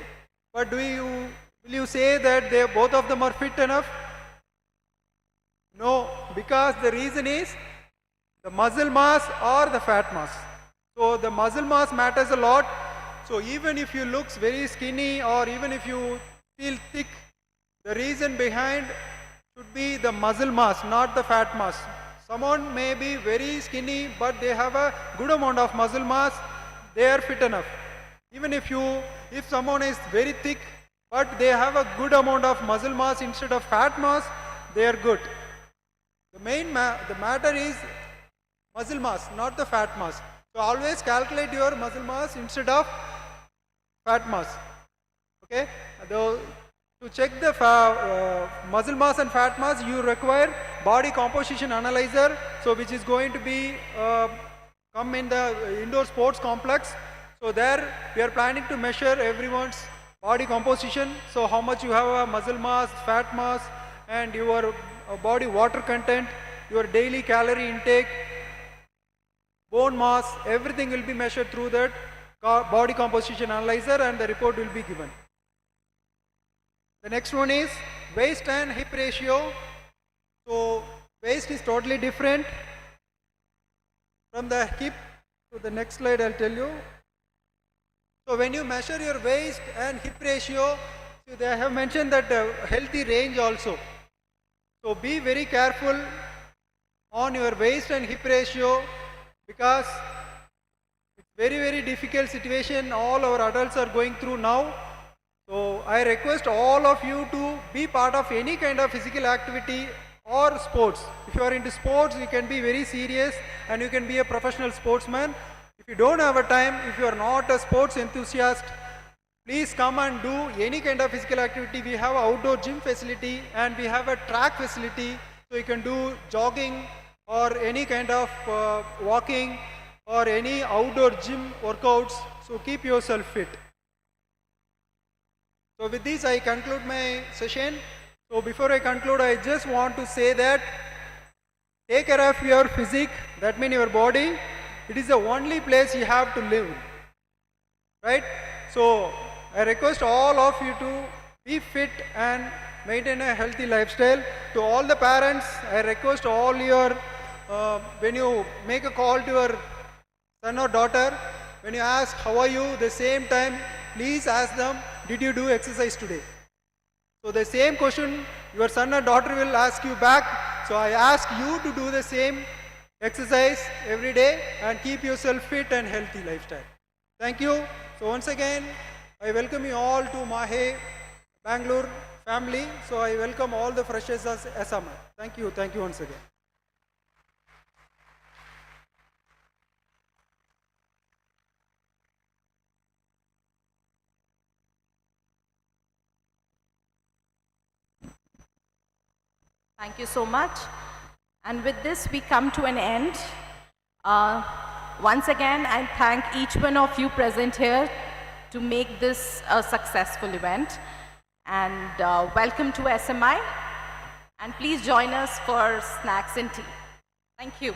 [SPEAKER 9] But will you say that both of them are fit enough? No, because the reason is the muscle mass or the fat mass. So the muscle mass matters a lot. So even if you look very skinny or even if you feel thick, the reason behind should be the muscle mass, not the fat mass. Someone may be very skinny but they have a good amount of muscle mass, they are fit enough. Even if someone is very thick but they have a good amount of muscle mass instead of fat mass, they are good. The matter is muscle mass, not the fat mass. So always calculate your muscle mass instead of fat mass. Okay? To check the muscle mass and fat mass, you require body composition analyzer, so which is going to be come in the indoor sports complex. So there we are planning to measure everyone's body composition. So how much you have a muscle mass, fat mass, and your body water content, your daily calorie intake, bone mass, everything will be measured through that body composition analyzer and the report will be given. The next one is waist and hip ratio. So waist is totally different from the hip. So the next slide I'll tell you. So when you measure your waist and hip ratio, so they have mentioned that healthy range also. So be very careful on your waist and hip ratio, because it's very difficult situation all our adults are going through now. So I request all of you to be part of any kind of physical activity or sports. If you are into sports, you can be very serious and you can be a professional sportsman. If you don't have a time, if you are not a sports enthusiast, Please come and do any kind of physical activity. We have outdoor gym facility and we have a track facility, so you can do jogging or any kind of walking or any outdoor gym workouts. So keep yourself fit. So with this I conclude my session. So before I conclude, I just want to say that take care of your physique, that means your body. It is the only place you have to live, right? So I request all of you to be fit and maintain a healthy lifestyle. To all the parents, I request all your, when you make a call to your son or daughter, when you ask how are you, the same time, please ask them, did you do exercise today? So the same question your son or daughter will ask you back. So I ask you to do the same exercise every day and keep yourself fit and healthy lifestyle. Thank you. So once again, I welcome you all to Mahe, Bangalore family. So I welcome all the freshers as SMA. Thank you once again.
[SPEAKER 1] Thank you so much. And with this, we come to an end. Once again, I thank each one of you present here to make this a successful event. And welcome to SMI. And please join us for snacks and tea. Thank you.